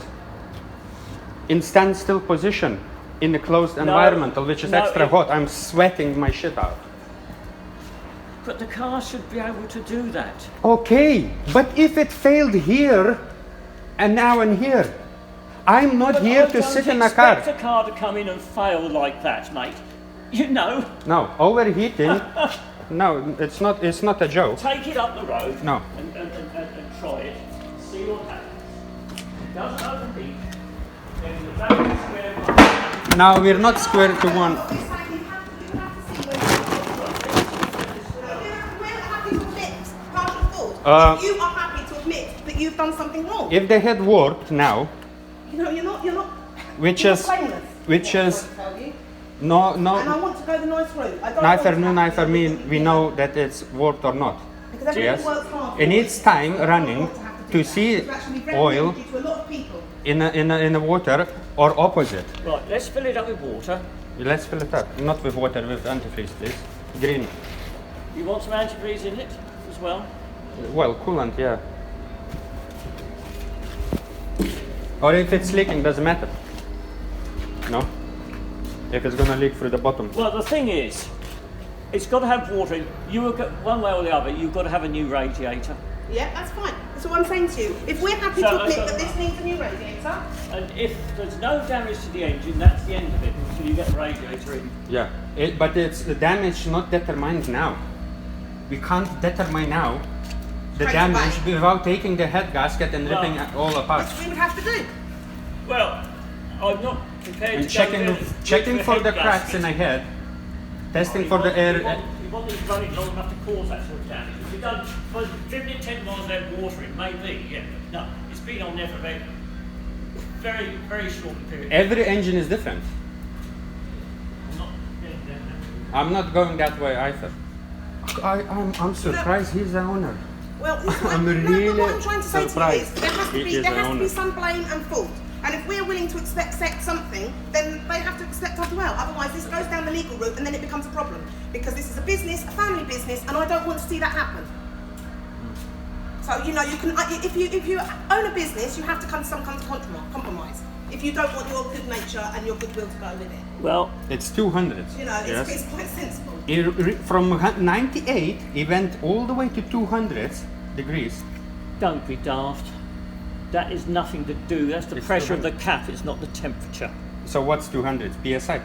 in standstill position in the closed environmental, which is no, extra it- hot. I'm sweating my shit out. But the car should be able to do that. Okay, but if it failed here and now in here, I'm not But here I to don't sit in a car. expect a car to come in and fail like that, mate. You know, No, overheating. No, it's not. It's not a joke. take it up the road No. and try it. See what happens. It doesn't overheat. Then the battery square one. Now we're not square to one. What we're saying, you have to see where we're happy to admit partial fault. If you are happy to admit that you've done something wrong. If they had worked now, You know, you're not. which you're is, not blameless, which what I'm is, trying to tell you. no, And I no, want to go the nice route. I don't neither want to no, have neither to- mean we know that it's worked or not. Because everyone Yes, works hard. it needs time running To have do to that. see It's actually very oil tricky to a lot of people. in a water or opposite. Right, let's fill it up with water. Let's fill it up, not with water, with antifreeze, please. Green. You want some antifreeze in it as well? Well, coolant, yeah. Or if it's leaking, doesn't matter. No? If it's gonna leak through the bottom. Well, the thing is, it's got to have water in. You will go, one way or the other, you've got to have a new radiator. Yeah, that's fine. That's what I'm saying to you. If we're happy So, to admit so- that this needs a new radiator, And if there's no damage to the engine, that's the end of it until you get the radiator in. Yeah, but it's the damage not determined now. We can't determine now the Straight damage away. without taking the head gasket and ripping Well- it all apart. which we would have to do. Well, I'm not prepared And to go checking, there checking with for head the cracks in gasket. the head, testing We for the want- air. We want these running long enough to cause that sort of damage. If we've done, well, driven it 10 miles an hour water, it may be, yeah. But no, it's been on there for a very, very short period. Every engine is different. I'm not getting down there. I'm not going that way either. I'm surprised he's the owner. Well, this is what I'm no, but what really I'm trying to say to you surprised. is there has to He be, is there the has to owner. be some blame and fault. And if we're willing to accept something, then they have to accept us as well. Otherwise, this goes down the legal route and then it becomes a problem. Because this is a business, a family business, and I don't want to see that happen. So, you know, you can, if you own a business, you have to come to some kind of compromise. If you don't want your good nature and your goodwill to go with it. Well, It's 200. You know, yes. it's quite sensible. From 98, it went all the way to 200 degrees. Don't be daft. That is nothing to do. That's the It's pressure of the 200. cap. It's not the temperature. So what's 200 psi?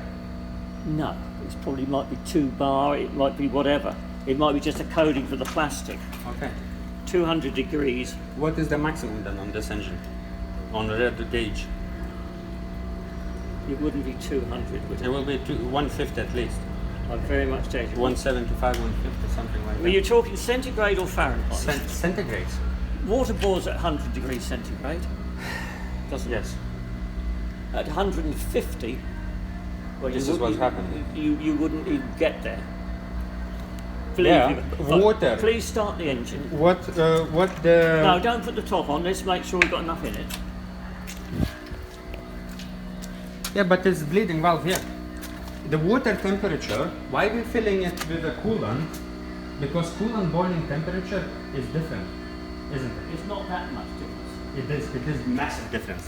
No, it's probably might be 2 bar. It might be whatever. It might be just a coating for the plastic. Okay. 200 degrees. What is the maximum then on this engine? On the red gauge? It wouldn't be 200, would It it? will be 150 at least. I very much doubt it. 175, 150, something like Were that. you talking centigrade or Fahrenheit? Centigrade. Water bores at 100 degrees centigrade. Doesn't it? Yes. At 150, well, This you is wouldn't what's even- happening. You wouldn't even get there. Believe Yeah, me. But water. Please start the engine. What the... No, don't put the top on. Let's make sure we've got enough in it. Yeah, but it's bleeding valve here. The water temperature, why we're filling it with a coolant? Because coolant boiling temperature is different, isn't it? It's not that much difference. It is massive difference.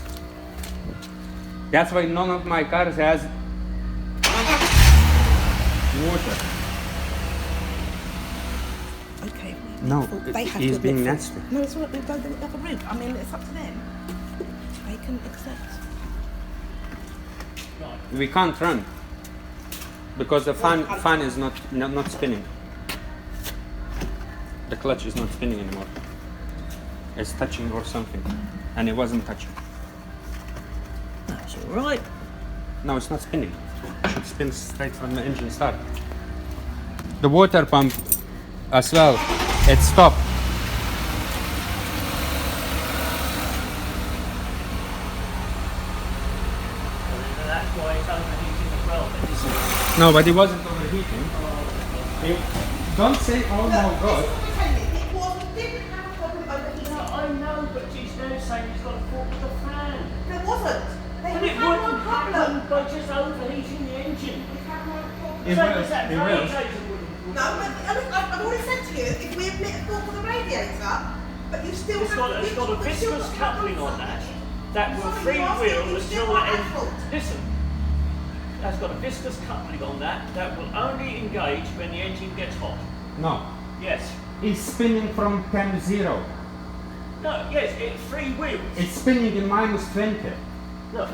That's why none of my cars has water. Okay. No, They have he's to being admit nasty. No, it's all right. We'll go the other route. I mean, it's up to them. They can accept. We can't run because the fan is not spinning. The clutch is not spinning anymore. It's touching or something, and it wasn't touching. That's all right. No, it's not spinning. It should spin straight from the engine start. The water pump as well, it stopped. That's why it's overheating as well. Then, isn't it? No, but it wasn't overheating. Don't say, oh my god. It wasn't. Didn't have a problem overheating. No, I know, but she's now saying he's got a fault with the fan. There wasn't. They And it had no wouldn't problem. happen by just overheating the engine. They had no problem. It So will, is that it will. radiator wouldn't- No, but I've already said to you, if we admit a fault with the radiator, but you still It's got a viscous coupling on that. That will freewheel until the engine. Listen, that's got a viscous coupling on that. That will only engage when the engine gets hot. No, Yes. it's spinning from temp 0. No. Yes. It freewheels. It's spinning in minus 20. Look.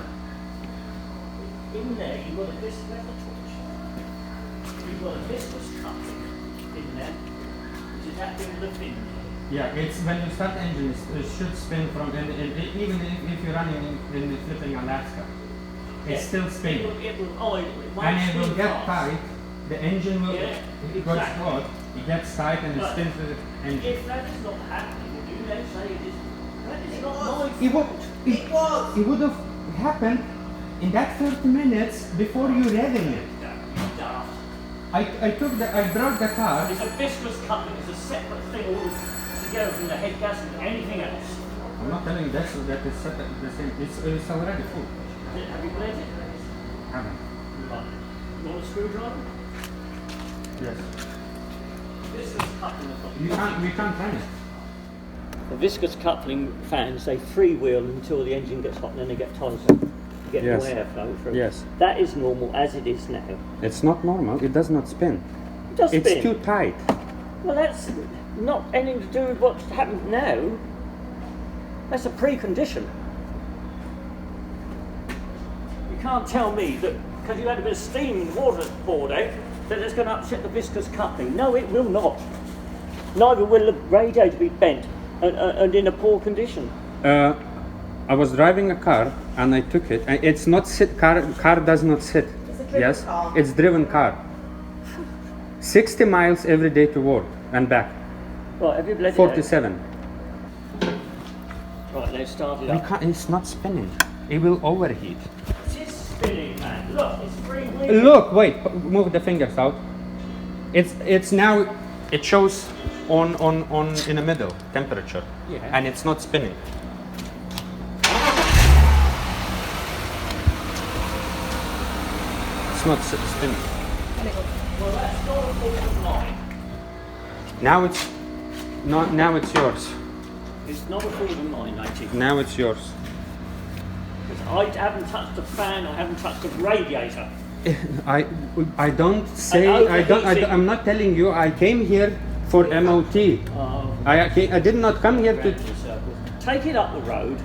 In there, you've got a viscous. Where's the torch? You've got a viscous coupling in there, which is acting with the fin. Yeah, it's when you start the engine, it should spin from, even if you're running in the flipping Alaska, it's Yeah. still spinning. It will oil. It And it will spin get fast. tight, the engine will, Yeah, it goes exactly. hot, it gets tight and it But spins with the engine. If that is not happening, would you then say it is? That is not my It would, fault. It was. it would have happened in that 30 minutes before you revving it. Daft. I brought the car. It's a viscous coupling. It's a separate thing altogether from the head gasket and anything else. I'm not telling that it's set at the same, it's already full. Have you bled it? Haven't. Right. You want a screwdriver? Yes. Viscous coupling has got. We can't run it. The viscous coupling fans, they freewheel until the engine gets hot and then they get tighter. You get Yes. more airflow through. Yes. That is normal as it is now. It's not normal, it does not spin. It does It's spin. too tight. Well, that's not anything to do with what's happened now. That's a precondition. You can't tell me that because you had a bit of steam and water poured out that it's going to upset the viscous coupling. No, it will not. Neither will the radiator be bent and in a poor condition. I was driving a car and I took it. And it's not sit car does not sit. It's a driven Yes, car. it's driven car. 60 miles every day to work and back. Right, have you bled it 47. out? Right, let's start it We up. can't, it's not spinning. It will overheat. It is spinning, man. Look, it's freewheeling. Look, wait, move the fingers out. It's now, it shows on in the middle temperature. Yeah. And it's not spinning. It's not spinning. Well, that's not a fault of mine. Now it's now it's yours. It's not a fault of mine, matey. Now it's yours. Because I haven't touched the fan, I haven't touched the radiator. I don't say I'm not telling you. I came here for MOT. I did not come here to. Take it up the road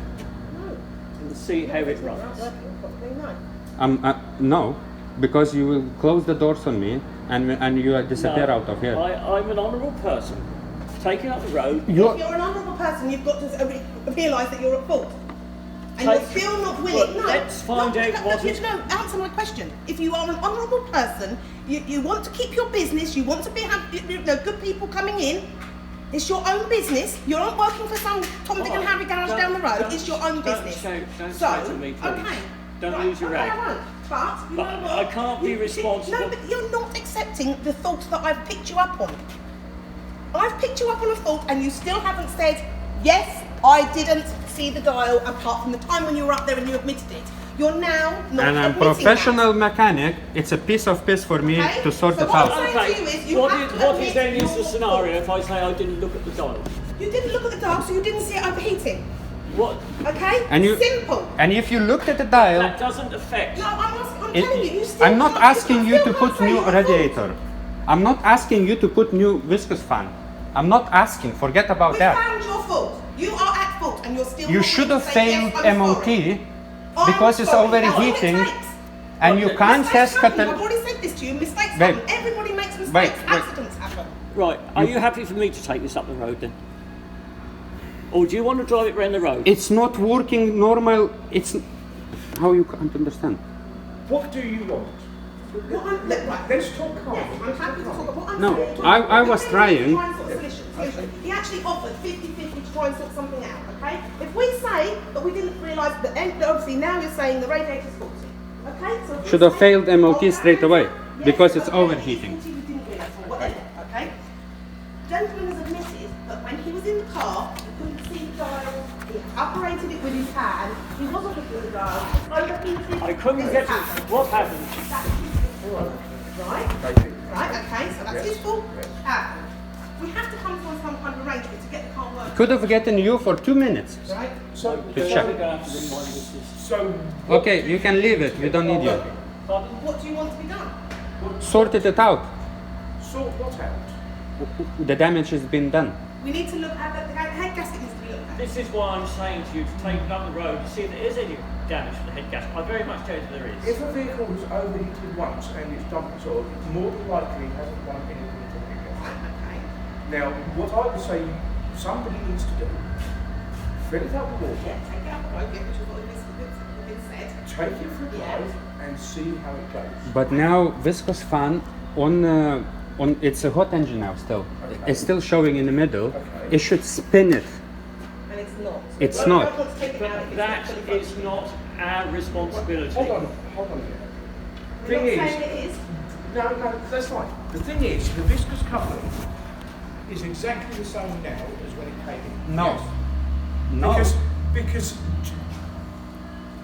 and see how it runs. No, because you will close the doors on me and you disappear No, out of here. I'm an honourable person. Take it up the road. If you're an honourable person, you've got to realise that you're at fault. And you're still not willing. Well, let's find out what is. No, answer my question. If you are an honourable person, you want to keep your business, you want to have good people coming in. It's your own business. You're not working for some Tom, Dick and Harry garage down the road. It's your own business. Don't shout at me, please. Okay. Don't lose your rag. I won't. But you know what? I can't be responsible. No, but you're not accepting the fault that I've picked you up on. I've picked you up on a fault and you still haven't said, yes, I didn't see the dial apart from the time when you were up there and you admitted it. You're now not And I'm admitting professional that. mechanic. It's a piece of piss for me Okay? to sort So it what out. I'm saying to you is you What have is, to what is admit then is your the scenario if I say I didn't look at the dial? You didn't look at the dial, so you didn't see it overheating. What? Okay? And you- Simple. And if you looked at the dial, That doesn't affect. No, I'm telling you, you still I'm not can't- asking you to still put can't say new you're at radiator. I'm not asking you to put new viscous fan. I'm not asking. Forget about We that. found your fault. You are at fault, and you're still. You not should willing have to say, yes, failed I'm MOT sorry. because I'm it's sorry. That's all it overheating, takes. and you can't Mistakes test happen. I've catalytic. already said this to you. Mistakes Babe. happen. Everybody makes mistakes. Wait. Accidents happen. Right. Are you happy for me to take this up the road then? Or do you want to drive it round the road? It's not working normal. It's how you can't understand. What do you want? Let's talk calm. Yes, I'm happy to talk about what I'm No, saying. I was trying. Try and sort of solution. He actually offered 50-50 to try and sort something out, okay? If we say that we didn't realise that, obviously now you're saying the radiator's faulty, okay? So if we Should have say- failed MOT straight away, Yes, because it's okay, overheating. it's faulty, we didn't realise, or whatever, okay? Gentleman has admitted that when he was in the car, he couldn't see the dial, he operated it with his hand, he wasn't looking at the dial, it's overheated. I couldn't this get to happened. what happened. That's his fault. Right? Right, okay, so that's his fault. We have to come to some kind of arrangement to get the car working. Could have gotten you for 2 minutes. Right? So, To check. so Okay, you can leave it. We don't need you. What do you want to be done? Sorted it out. sort what out? The damage has been done. We need to look at the head gasket needs to be looked at. This is why I'm saying to you to take it up the road to see if there is any damage to the head gasket. I very much doubt there is. If a vehicle was overheated once and it's dumped its oil, it more than likely hasn't done anything to the head gasket. Okay. Now, what I would say somebody needs to do, fill it up with water, Yeah, take it up the road, which is what has been said. take it for a drive and see how it goes. But now viscous fan on it's a hot engine now still. Okay. It's still showing in the middle. Okay. It should spin it. And it's not. It's I not. don't want to take it out if But it's not fully that is functioning. not our responsibility. Hold on a minute. We're Thing not is, saying it is. no, that's fine. The thing is, the viscous coupling is exactly the same now as when it came in. No. Yes. No. Because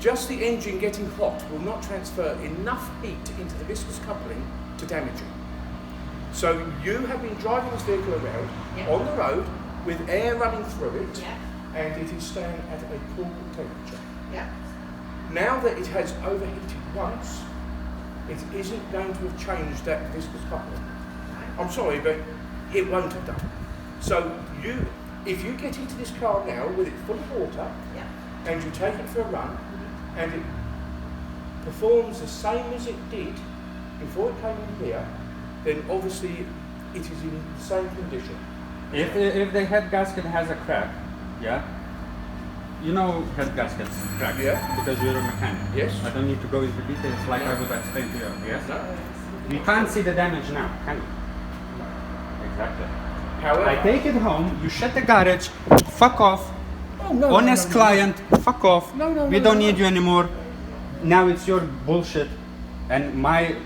just the engine getting hot will not transfer enough heat into the viscous coupling to damage it. So you have been driving this vehicle around Yeah. on the road with air running through it, Yeah. and it is staying at a cool temperature. Yeah. Now that it has overheated once, it isn't going to have changed that viscous coupling. I'm sorry, but it won't have done. So if you get into this car now with it full of water, Yeah. and you take it for a run, and it performs the same as it did before it came in here, then obviously it is in the same condition. If the head gasket has a crack, yeah. You know head gaskets crack, Yeah. because you're a mechanic. Yes. I don't need to go into details like I would explain to you. Yes. No? You can't see the damage now, can you? Exactly. However, I take it home, you shut the garage, fuck off. Oh, no, Honest client, fuck off. No, We don't need you anymore. Now it's your bullshit and my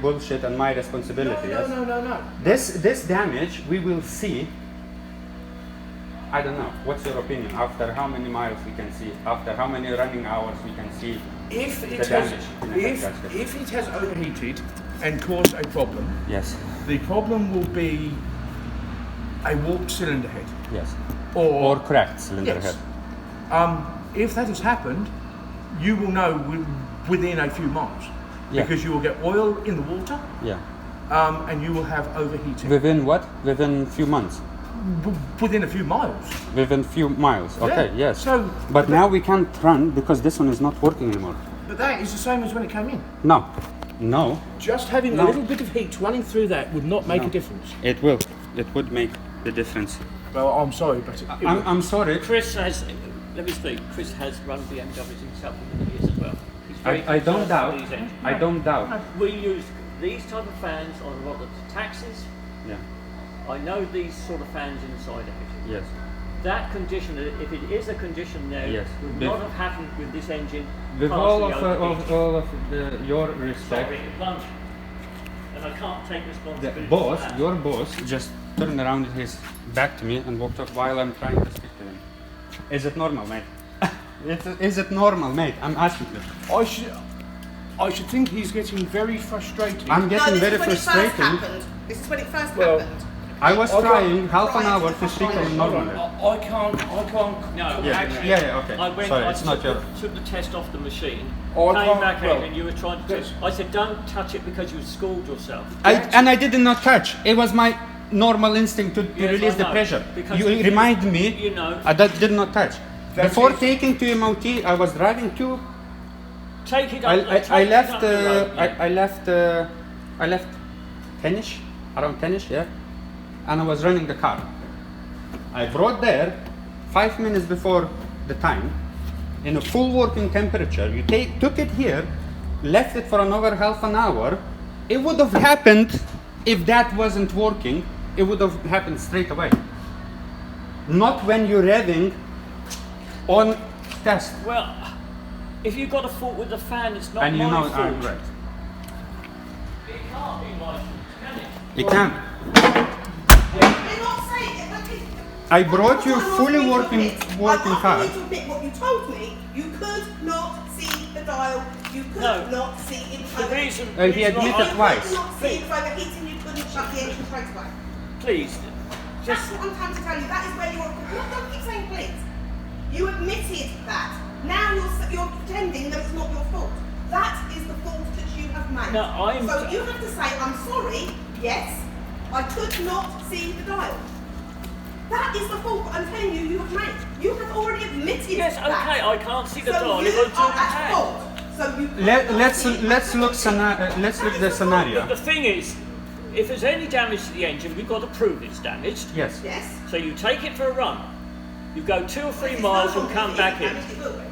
bullshit and my responsibility. Yes? No. This damage we will see. I don't know. What's your opinion? After how many miles we can see? After how many running hours we can see? if the it damage in the head has, gasket. if it has overheated and caused a problem, Yes. the problem will be a warped cylinder head. Yes. Or, Or cracked cylinder yes. head. If that has happened, you will know within a few miles. Yeah. because you will get oil in the water, Yeah. and you will have overheating Within what? Within few months. within a few miles. Within few miles. Okay. Yeah. Yes. So, But now we can't run because this one is not working anymore. but that is the same as when it came in. No. No. Just having No. a little bit of heat running through that would not make No. a difference. It will. It would make the difference. Well, I'm sorry, but it will. I'm sorry. Chris has, let me speak, Chris has run BMWs himself for many years as well. He's very I don't concerned doubt. with these engines. I don't doubt. We use these type of fans on a lot of the taxis. Yeah. I know these sort of fans inside of it. Yes. That condition, if it is a condition there, Yes. would With- not have happened with this engine. With partially all of overheated. your respect, Sorry, lunch. And I can't take the responsibility. boss, for that. your boss, just turned around his back to me and walked off while I'm trying to speak to him. Is it normal, mate? Is it normal, mate? I'm asking you. I should think he's getting very frustrated. I'm No, getting this very is when it first frustrated. happened. This is when it first Well, happened. I was I got- trying half an Right, hour it's to speak fine. on normally. I can't. No, Yeah, actually, yeah, okay. I went, Sorry, I it's not took, your. took the test off the machine, Oh, I came can't- back well, out and you were trying to that's- I said, don't touch it because you schooled yourself. And I did not touch. It was my normal instinct to Yes, release I the know, pressure. because You if remind me. You know, I did not touch. That's Before it. taking to MOT, I was driving to. take it up, I left. the road, yeah. I left Tennis, around Tennis, yeah, and I was running the car. I brought there 5 minutes before the time, in a full working temperature. You took it here, left it for another half an hour. It would have happened if that wasn't working. It would have happened straight away. Not when you're revving on test. Well, if you've got a fault with the fan, it's not And you my know fault. I'm right. It can't be my fault, can it? You can. You're not saying it, but I brought you I'm fully asking working you to admit- working I'm car. asking you to admit what you told me. You could not see the dial. You could No. not see it. The reason, He reason admitted You twice. could not see it was overheating. You couldn't shut the engine straight away. please, That's just what I'm trying to tell you. That is where you're. Don't keep saying please. You admitted that. Now you're pretending that it's not your fault. That is the fault that you have made. No, I'm- So you have to say, I'm sorry. Yes, I could not see the dial. That is the fault that I'm telling you you have made. You have already admitted yes, that. okay, I can't see the So dial you if I are turn the at hand. fault. So you. Let's look the scenario. But the thing is, if there's any damage to the engine, we've got to prove it's damaged. Yes. Yes. So you take it for a run. You go 2 or 3 If it's miles no and longer come back in. damaged, it will be.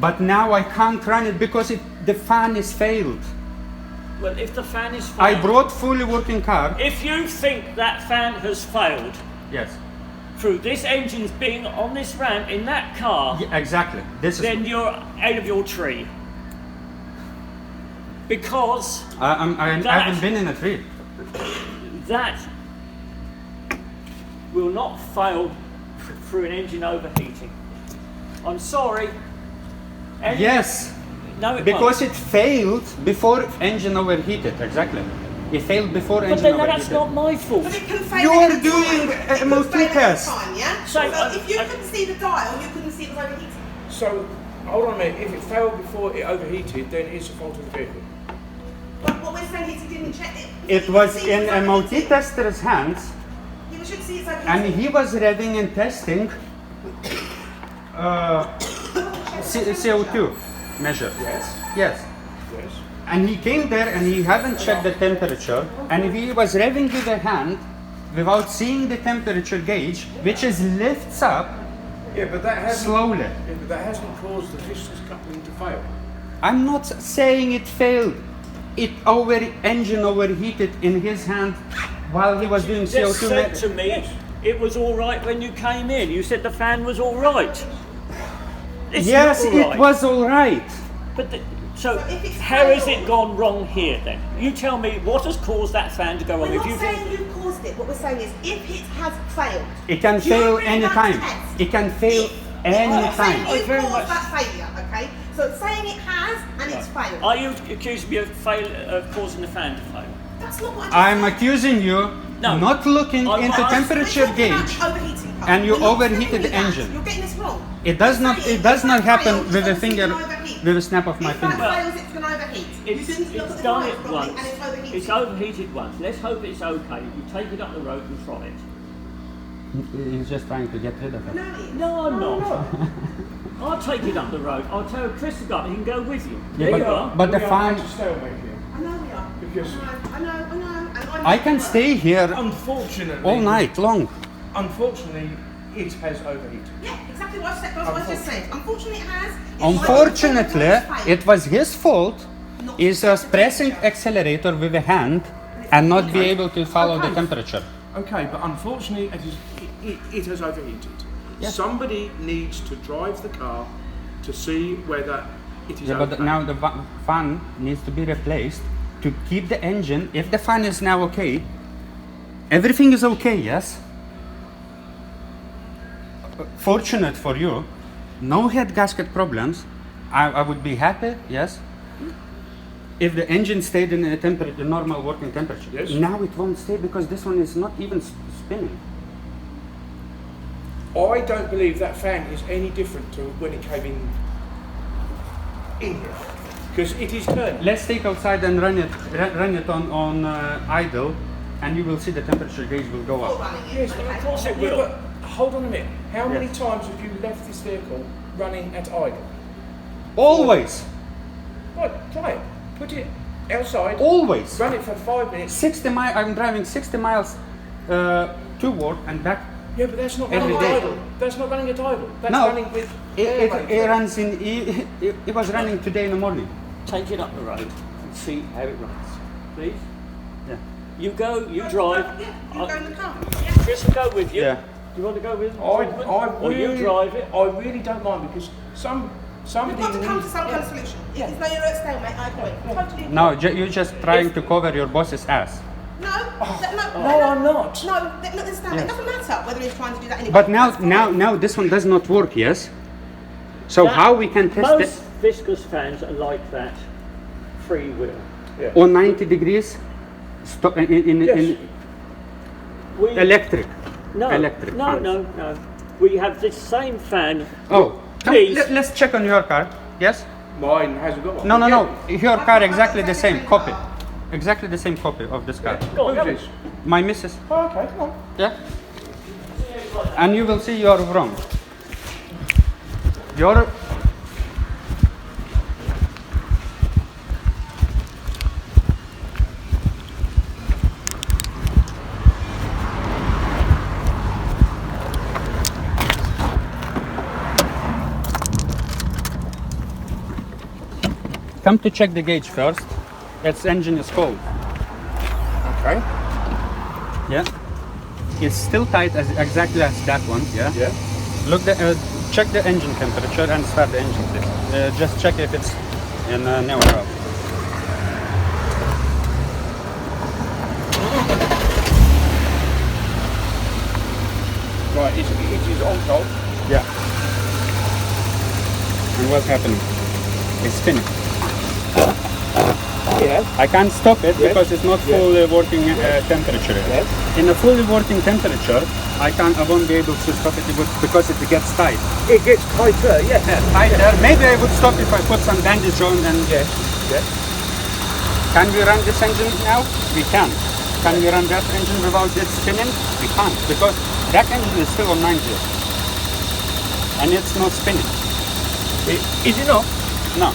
But now I can't run it because the fan is failed. Well, if the fan is I failed, brought fully working car. if you think that fan has failed Yes. through this engine's being on this ramp in that car, Yeah, exactly. This is. then you're out of your tree. Because I that- haven't been in a tree. that will not fail through an engine overheating. I'm sorry. Engine- Yes. No, it Because won't. it failed before engine overheated. Exactly. It failed before But engine then overheated. that's not my fault. But it can fail You're at any doing time. a It can MOT fail at any test. time, yeah? So, if you I- couldn't see the dial, you couldn't see it was overheating. So, hold on a minute. If it failed before it overheated, then it's the fault of the vehicle. But what we're saying is he didn't check it. It was in MOT tester's hands, You should see it's overheating. and he was revving and testing CO2 measure. Yes. Yes. Yes. And he came there and he hadn't checked the temperature, and he was revving with the hand without seeing the temperature gauge, which is lifts up Yeah, but that hasn't. slowly. Yeah, but that hasn't caused the distance coupling to fail. I'm not saying it failed. Engine overheated in his hand while he was doing You just CO2 said to me it was all right when you came in. You said the fan was all right. It's Yes, not all right. it was all right. But so if it's how has failed- it gone wrong here then? You tell me what has caused that fan to go wrong. We're If not you saying think you caused it. What we're saying is if it has failed. It can fail during any that time. test, It can fail any I'm not saying time. you very caused much- that failure, okay? So it's saying it has and it's failed. are you accusing me of causing the fan to fail? That's not what I just I'm said. accusing you No. not looking I'm into not- temperature We're talking gauge. about overheating part. and you We're not overheated saying the that. engine. You're getting this wrong. It does not Saying it does if not that happen fails, with a obviously finger it's gonna overheat. with a snap of my If finger. that fails, it's going to overheat. it's, didn't look at it's the done tyres it properly once. and it's overheated. It's overheated once. Let's hope it's okay. You take it up the road and try it. He's just trying to get rid of it. No, it is. No, I'm not. I'll take it up the road. I'll tell Chris to go up. He can go with you. Yeah, There you are. but the We are fan, at a stalemate here. I know we are. Because- I know. And I'm I can stay here Unfortunately, all night long. Unfortunately, it has overheated. Yeah, exactly what I said. That's what I just said. Unfortunately, it has. Unfortunately, it was his fault. He was pressing accelerator with a hand and not be able to follow the temperature. Okay, but unfortunately, it has overheated. Somebody needs to drive the car to see whether it is Yeah, okay. but now the fan needs to be replaced to keep the engine. If the fan is now okay, everything is okay, yes? Fortunate for you, no head gasket problems. I would be happy, yes? If the engine stayed in a temperature, normal working temperature. Yes. Now it won't stay because this one is not even spinning. I don't believe that fan is any different to when it came in here. Because it is turning. Let's take outside and run it on idle, and you will see the temperature gauge will go up. Yes, Well, of course it yeah, will. but hold on a minute. How many Yes. times have you left this vehicle running at idle? Always, Right, try it. Put it outside. always. Run it for 5 minutes. 60 miles. I'm driving 60 miles to work and back. Yeah, but that's not Every running at day. idle. That's not running at idle. That's No, running with air It motor. runs in. It was running today in the morning. Take it up the road and see how it runs. Please. Yeah. You go, you drive. Yeah, you go in the car. Chris will go with you. Yeah. Do you want to go with him? I Or you really, drive it. I really don't mind because We've somebody got to come to needs. some kind of solution. If it's no, you're at stalemate, I agree. Totally agree. No, you're just trying to cover your boss's ass. No, No, I'm not. No, look, this stalemate. It doesn't matter whether he's trying to do that anyway. But That's fine. now this one does not work. Yes. So That- how we can test Most it viscous fans are like that. Free wheel. on 90 degrees? Stop in Yes. We, electric. no, electric no, fans. no. We have this same fan. Oh, Please. let's check on your car. Yes. Mine hasn't got one. No. Your car exactly the same copy. Exactly the same copy of this car. Go on, Who's go. this? My missus. Oh, okay, come on. Yeah. And you will see you're wrong. You're. Come to check the gauge first. Its engine is cold. Okay. Yeah. It's still tight as exactly as that one. Yeah. Yeah. Look check the engine temperature and start the engine, please. Just check if it's in neutral. Right, it is on cold. Yeah. And what's happening? It's spinning. Yeah. I can't stop it Yes. because it's not fully working temperature. Yes. In a fully working temperature, I won't be able to stop it because it gets tight. It gets tighter, yes. Tighter. Maybe I would stop if I put some bandage on and. Yes. Yes. Can we run this engine now? We can. Can we run that engine without it spinning? We can't because that engine is still on 90 and it's not spinning. Is it not? No.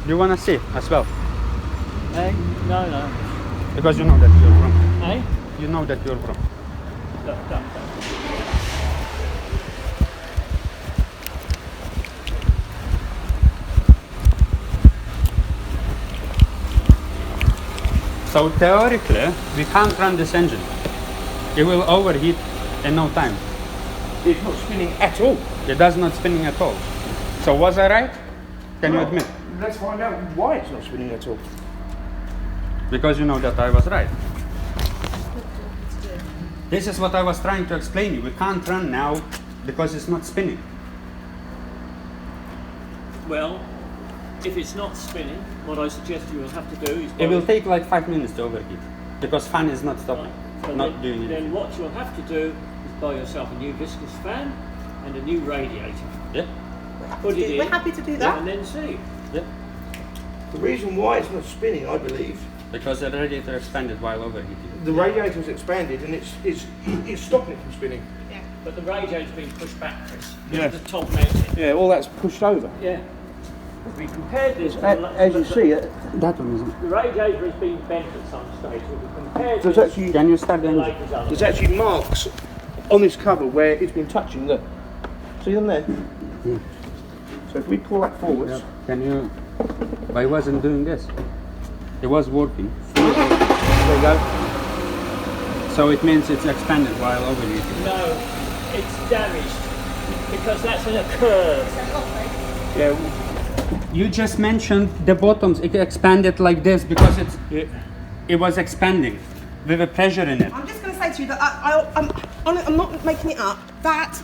You wanna see as well? Hey? No. Because you know that you're wrong. Hey? You know that you're wrong. Go. So theoretically, we can't run this engine. It will overheat in no time. It's not spinning at all. It does not spinning at all. So was I right? Can you admit? Let's find out why it's not spinning at all. Because you know that I was right. This is what I was trying to explain you. We can't run now because it's not spinning. Well, if it's not spinning, what I suggest you will have to do is. It will take like 5 minutes to overheat because fan is not stopping. So not then, doing then anything. what you'll have to do is buy yourself a new viscous fan and a new radiator. Yeah, Put it in. We're happy to do that. And then see. yeah. The reason why it's not spinning, I believe, Because the radiator expanded while overheating. the radiator's expanded and it's stopping it from spinning. Yeah. But the radiator's been pushed back, Chris. Yeah. The top mounted. Yeah, all that's pushed over. Yeah. We compared this. As you see, That one isn't. the radiator has been bent at some stage. So we compared there's this actually Can you start the to the engine? latest other. there's actually marks on this cover where it's been touching. Look, see them there. So if we pull that forwards, Can you? I wasn't doing this. It was working. there you go. So it means it's expanded while overheating. No, it's damaged because that's in a curve. Yeah, You just mentioned the bottoms. It expanded like this because yeah. it was expanding with a pressure in it. I'm just going to say to you that I'm not making it up. That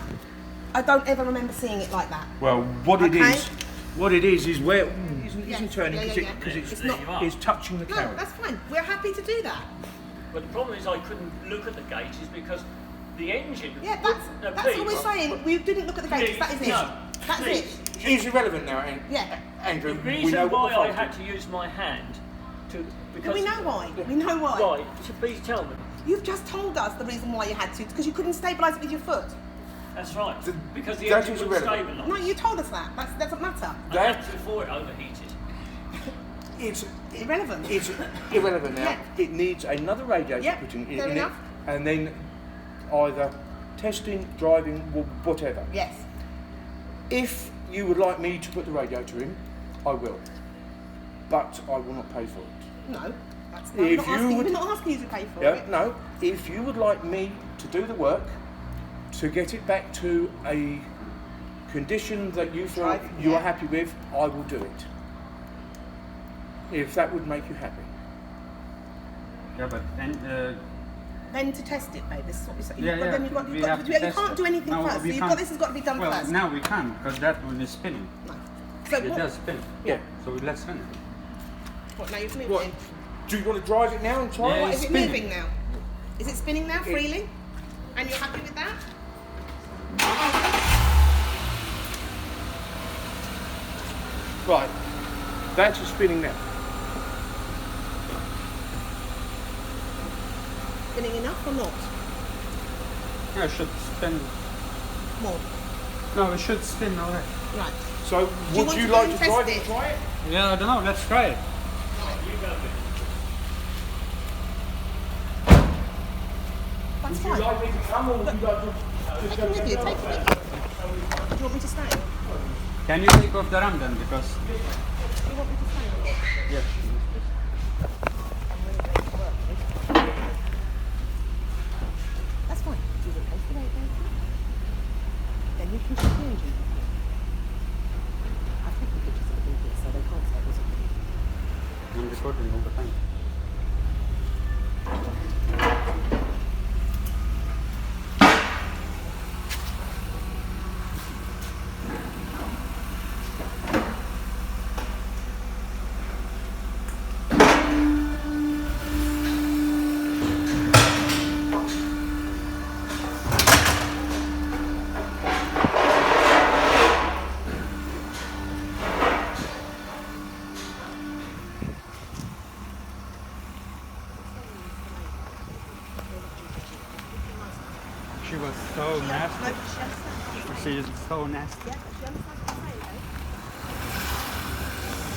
I don't ever remember seeing it like that. Well, what it Okay. is where it isn't turning Yeah, because yeah, yeah. it's It's not- it's touching the No, carriage. that's fine. We're happy to do that. But the problem is I couldn't look at the gauges because the engine. Yeah, No, that's please. all we're saying. We didn't look at the gauges. That is it. No, That's please. it. It's irrelevant now, Yeah. Andrew. The We reason know why what the I fault had is. to use my hand to because We know why. We know why. Why? So please tell me. You've just told us the reason why you had to, because you couldn't stabilise it with your foot. That's right. Because the that engine is wouldn't irrelevant. No, stabilise. you told us that. That doesn't matter. I had to before it overheated. It's Irrelevant. it's irrelevant now. Yeah. It needs another radiator Yeah, put in fair it, enough. and then either testing, driving, whatever. Yes. If you would like me to put the radiator in, I will, but I will not pay for it. No. That's If we're you not asking, would- we're not asking you to pay for Yeah, it. no. If you would like me to do the work to get it back to a condition that you feel Right, you yeah. are happy with, I will do it. If that would make you happy. Yeah, but Then to test it, babe. This is what we say. yeah, But yeah. then we you have to test can't it. do anything No, first. So we you've can't. got, this has got to be done Well, first. now we can because that one is spinning. No. So It what? does spin. Yeah. So let's spin it. What? Now you've moved What? it. Do you want to drive it now and try Yeah. it? What, is it's it spinning. moving now? Is it spinning now freely? And you're happy with that? Right. That's a spinning now. Spinning enough or not? Yeah, it should spin. More. No, it should spin already. Right. So you would want you to like go to and drive test it and it? try it? Yeah, I don't know. Let's try it. You go with it. That's Would you fine. like me to come or would you like to just Take go it with you. separate? Take it with you. Do you want me to stay? Can you take off the ram then? Because Do you want me to stay? yeah. That's fine. Do you replace the radiator? Then you can check the engine. I've taken pictures of the DP, so they can't say it wasn't me. I'm recording all the time. She was so nasty. No, she understands. She is so nasty. Yeah, but she understands what I'm saying, though.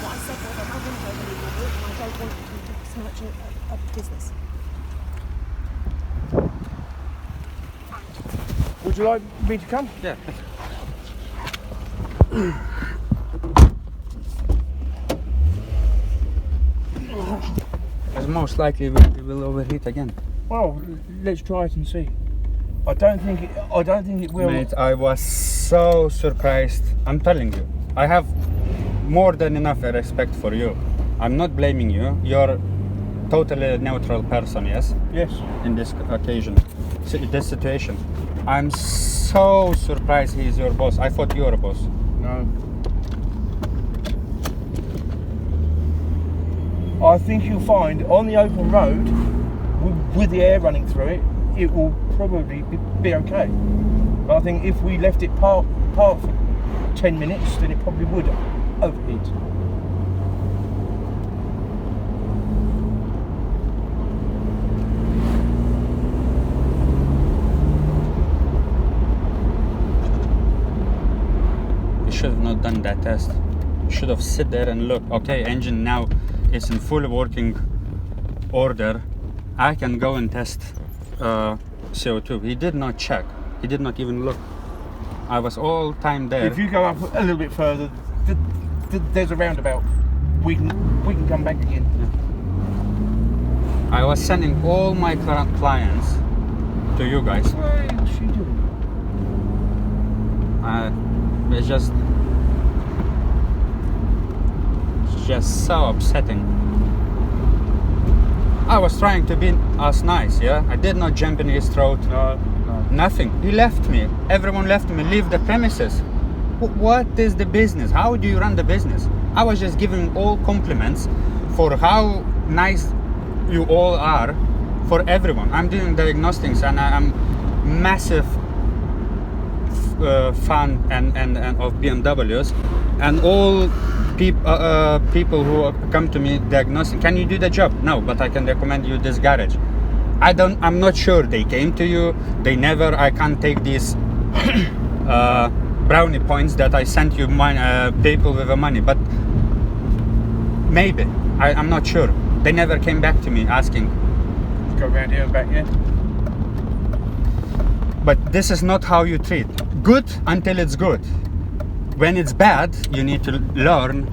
What I said was, I wouldn't go illegal route, and I don't want to smirch a business. Would you like me to come? Yeah. As most likely it will overheat again. Well, let's try it and see. I don't think it will. Mate, I was so surprised. I'm telling you, I have more than enough respect for you. I'm not blaming you. You're totally neutral person, yes, Yes. in this occasion, this situation. I'm so surprised he's your boss. I thought you were a boss. No. I think you'll find on the open road with the air running through it, it will probably be okay. But I think if we left it parked for 10 minutes, then it probably would overheat. You should have not done that test. You should have sit there and look. Okay, engine now is in full working order. I can go and test CO2. He did not check. He did not even look. I was all time there. If you go up a little bit further, there's a roundabout. We can come back again. I was sending all my current clients to you guys. What's she doing? It's just so upsetting. I was trying to be as nice, yeah? I did not jump in his throat. No. Nothing. He left me. Everyone left me. Leave the premises. What is the business? How do you run the business? I was just giving all compliments for how nice you all are for everyone. I'm doing diagnostics and I'm massive fan and of BMWs, and all people who come to me diagnosing. Can you do the job? No, but I can recommend you this garage. I'm not sure they came to you. They never. I can't take these brownie points that I sent you people with the money, but maybe. I'm not sure. They never came back to me asking. Let's go around here and back, yeah? But this is not how you treat. Good until it's good. When it's bad, you need to learn.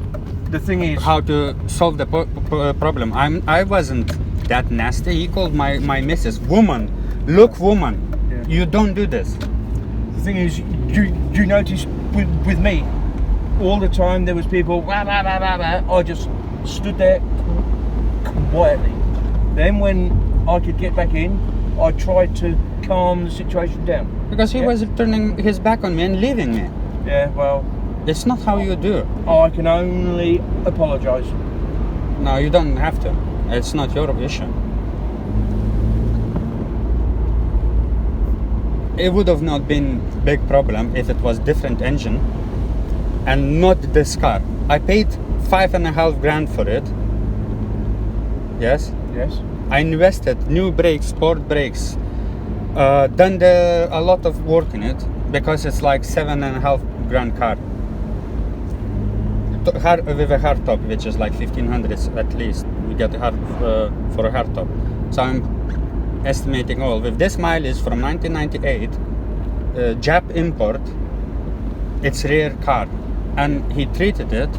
The thing is, how to solve the problem. I wasn't that nasty. He called my missus woman. Look, woman, yeah. You don't do this. The thing is, you notice with me, all the time there was people. Rah, rah, rah, rah, rah. I just stood there quietly. Then when I could get back in, I tried to calm the situation down. Because he was turning his back on me and leaving me. Yeah, well, it's not how you do. I can only apologise. No, you don't have to. It's not your issue. It would have not been big problem if it was different engine and not this car. I paid $5.5 grand for it. Yes? Yes. I invested new brakes, sport brakes, done a lot of work in it because it's like $7.5 grand car. With a hard top, which is like 1500 at least. We get a hard for a hard top. So I'm estimating all. With this mileage from 1998, Jap import, it's rare car, and he treated it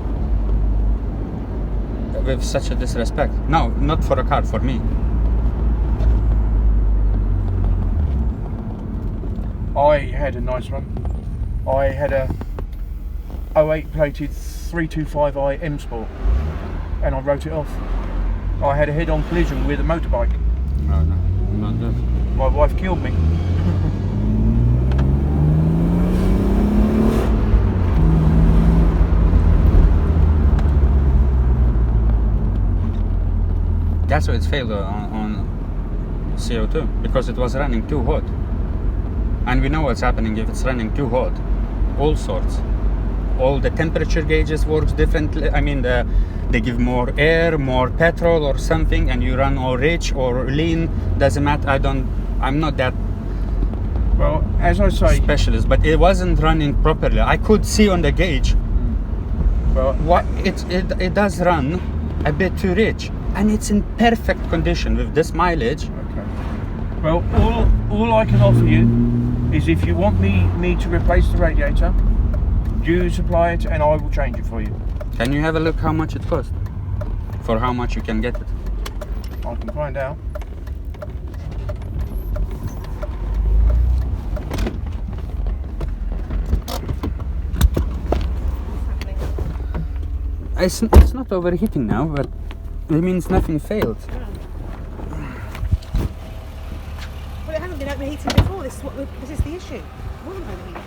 with such a disrespect. No, not for a car, for me. I had a nice one. I had a 08 plated 325i M Sport, and I wrote it off. I had a head-on collision with a motorbike. No, not good. My wife killed me. That's why it's failed on CO2, because it was running too hot. And we know what's happening if it's running too hot. All sorts. All the temperature gauges works differently. I mean, they give more air, more petrol or something, and you run or rich or lean. Doesn't matter. I'm not that Well, as I say, specialist, but it wasn't running properly. I could see on the gauge. well, What it does run a bit too rich, and it's in perfect condition with this mileage. okay. Well, all I can offer you is if you want me to replace the radiator, you supply it and I will change it for you. Can you have a look how much it costs? For how much you can get it? I can find out. It's not overheating now, but it means nothing failed. Well, it hasn't been overheating before. This is the issue. It wasn't overheating.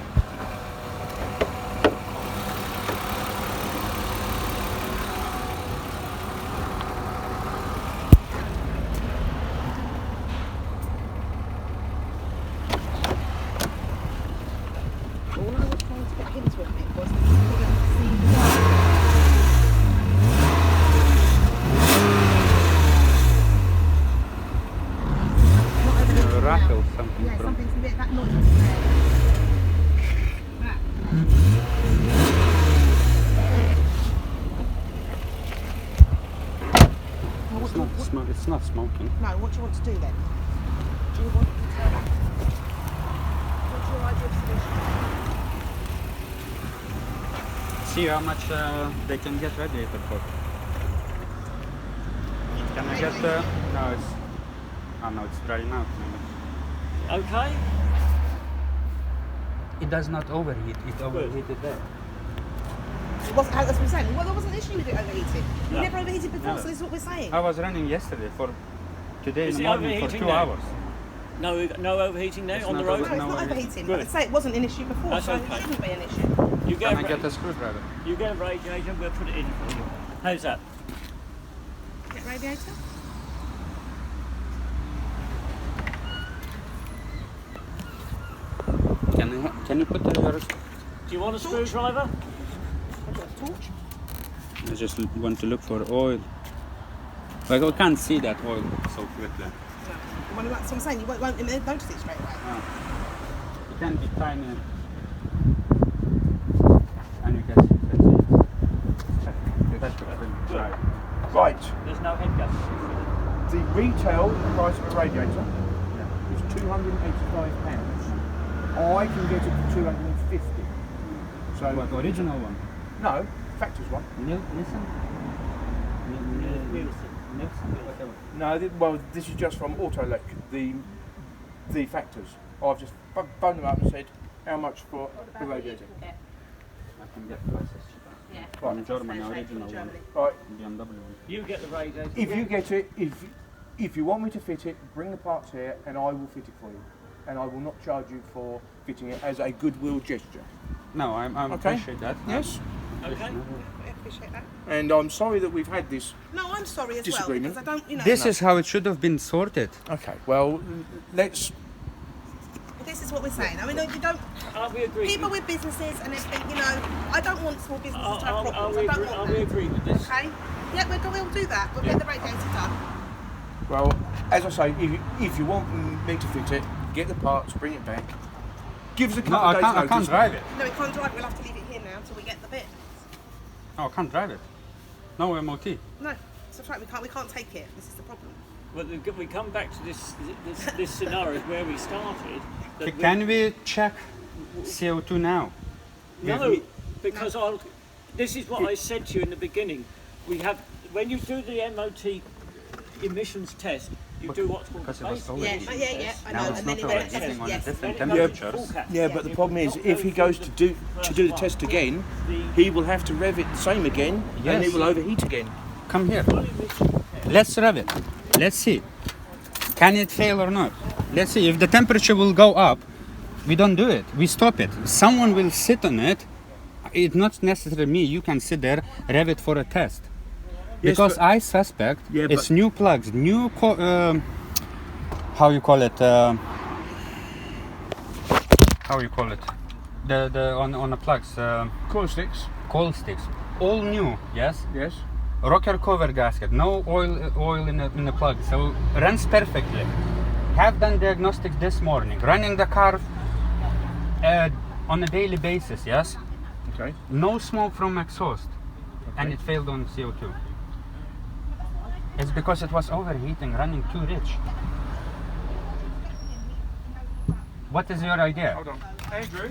got into it was that you couldn't see the not over the rattle something yeah, from. something's a bit that noise was there. That. Well, It's not smoking. no, what do you want to do then? Do you want to what's your idea of solution? See how much they can get radiator for. Can I get no, it's oh no, it's drying out. Maybe. Okay? It does not overheat. It overheated there. It wasn't, as we're saying, well, there wasn't an issue with it overheating. You No. never overheated before, No. so this is what we're saying. I was running yesterday for today Is in it the morning for overheating 2 now? hours. No overheating there It's on the not road? No, it's No, not I didn't. overheating. Good. But I'd say it wasn't an issue before, That's so okay. it shouldn't be an issue. You get, Can I a, get a screwdriver? you get a radiator, we'll put it in for you. How's that? Get radiator? Can you put the Do you want a screwdriver? I've got a torch. I just want to look for oil. Like I can't see that oil so quickly. No. Well, that's what I'm saying, you won't notice it straight away. It can be tiny. And you can see that's right. Right. There's no head gasket. The retail price of a radiator is £285. I can get it for 250. So What original one? no, factor's one. Listen. Whatever. No, well, this is just from Autolec, the factors. I've just phoned them up and said how much for the radiator. I can get prices cheaper. Yeah. From Germany, original one. Germany. Right, BMW one. You get the radiator. if you get it, if you want me to fit it, bring the parts here and I will fit it for you. And I will not charge you for fitting it as a goodwill gesture. No, I Okay. appreciate that. Yes. Okay? I appreciate that. And I'm sorry that we've had this. No, I'm sorry as Disagreement. well, because I don't, you know... This is how it should have been sorted. Okay, well, let's. This is what we're saying. I mean, you don't... Are we agreed? People with businesses and everything, you know, I don't want small businesses to have Are problems. we I don't are want we that. agreed with this? Okay? Yeah, we'll do that. We'll get the radiator done. Well, as I say, if you want me to fit it, get the parts, bring it back. Give us a couple No, of I days can't notice. drive it. No, we can't drive. We'll have to leave it here now until we get the bit. No, I can't drive it. No MOT. No, it's right. We can't take it. This is the problem. Well, we come back to this scenario where we started. that Can we check CO2 now? No, because this is what I said to you in the beginning. We have, when you do the MOT emissions test, you do what's called Because the it was basic over. Yeah, emissions yeah, test. I Now know. it's And not then overheating yes, on yes. different Then it goes to temperatures. full cap. Yeah, but the problem is, Not if he go goes through to the do first the one. test again, The he will have to rev it the same again, and Yes. it will overheat again. Come here. full emissions test. Let's rev it. Let's see. Can it fail or not? Let's see. If the temperature will go up, we don't do it. We stop it. Someone will sit on it. It's not necessarily me. You can sit there, rev it for a test. Yes, Because but- I suspect Yeah, it's but- new plugs, new how you call it? How you call it? The on the plugs, Coil sticks. coil sticks, all new. Yes. Yes. Rocker cover gasket, no oil in the plug, so runs perfectly. Have done diagnostics this morning, running the car on a daily basis, yes? Okay. No smoke from exhaust, and it failed on CO2. It's because it was overheating, running too rich. What is your idea? Hold on, Andrew.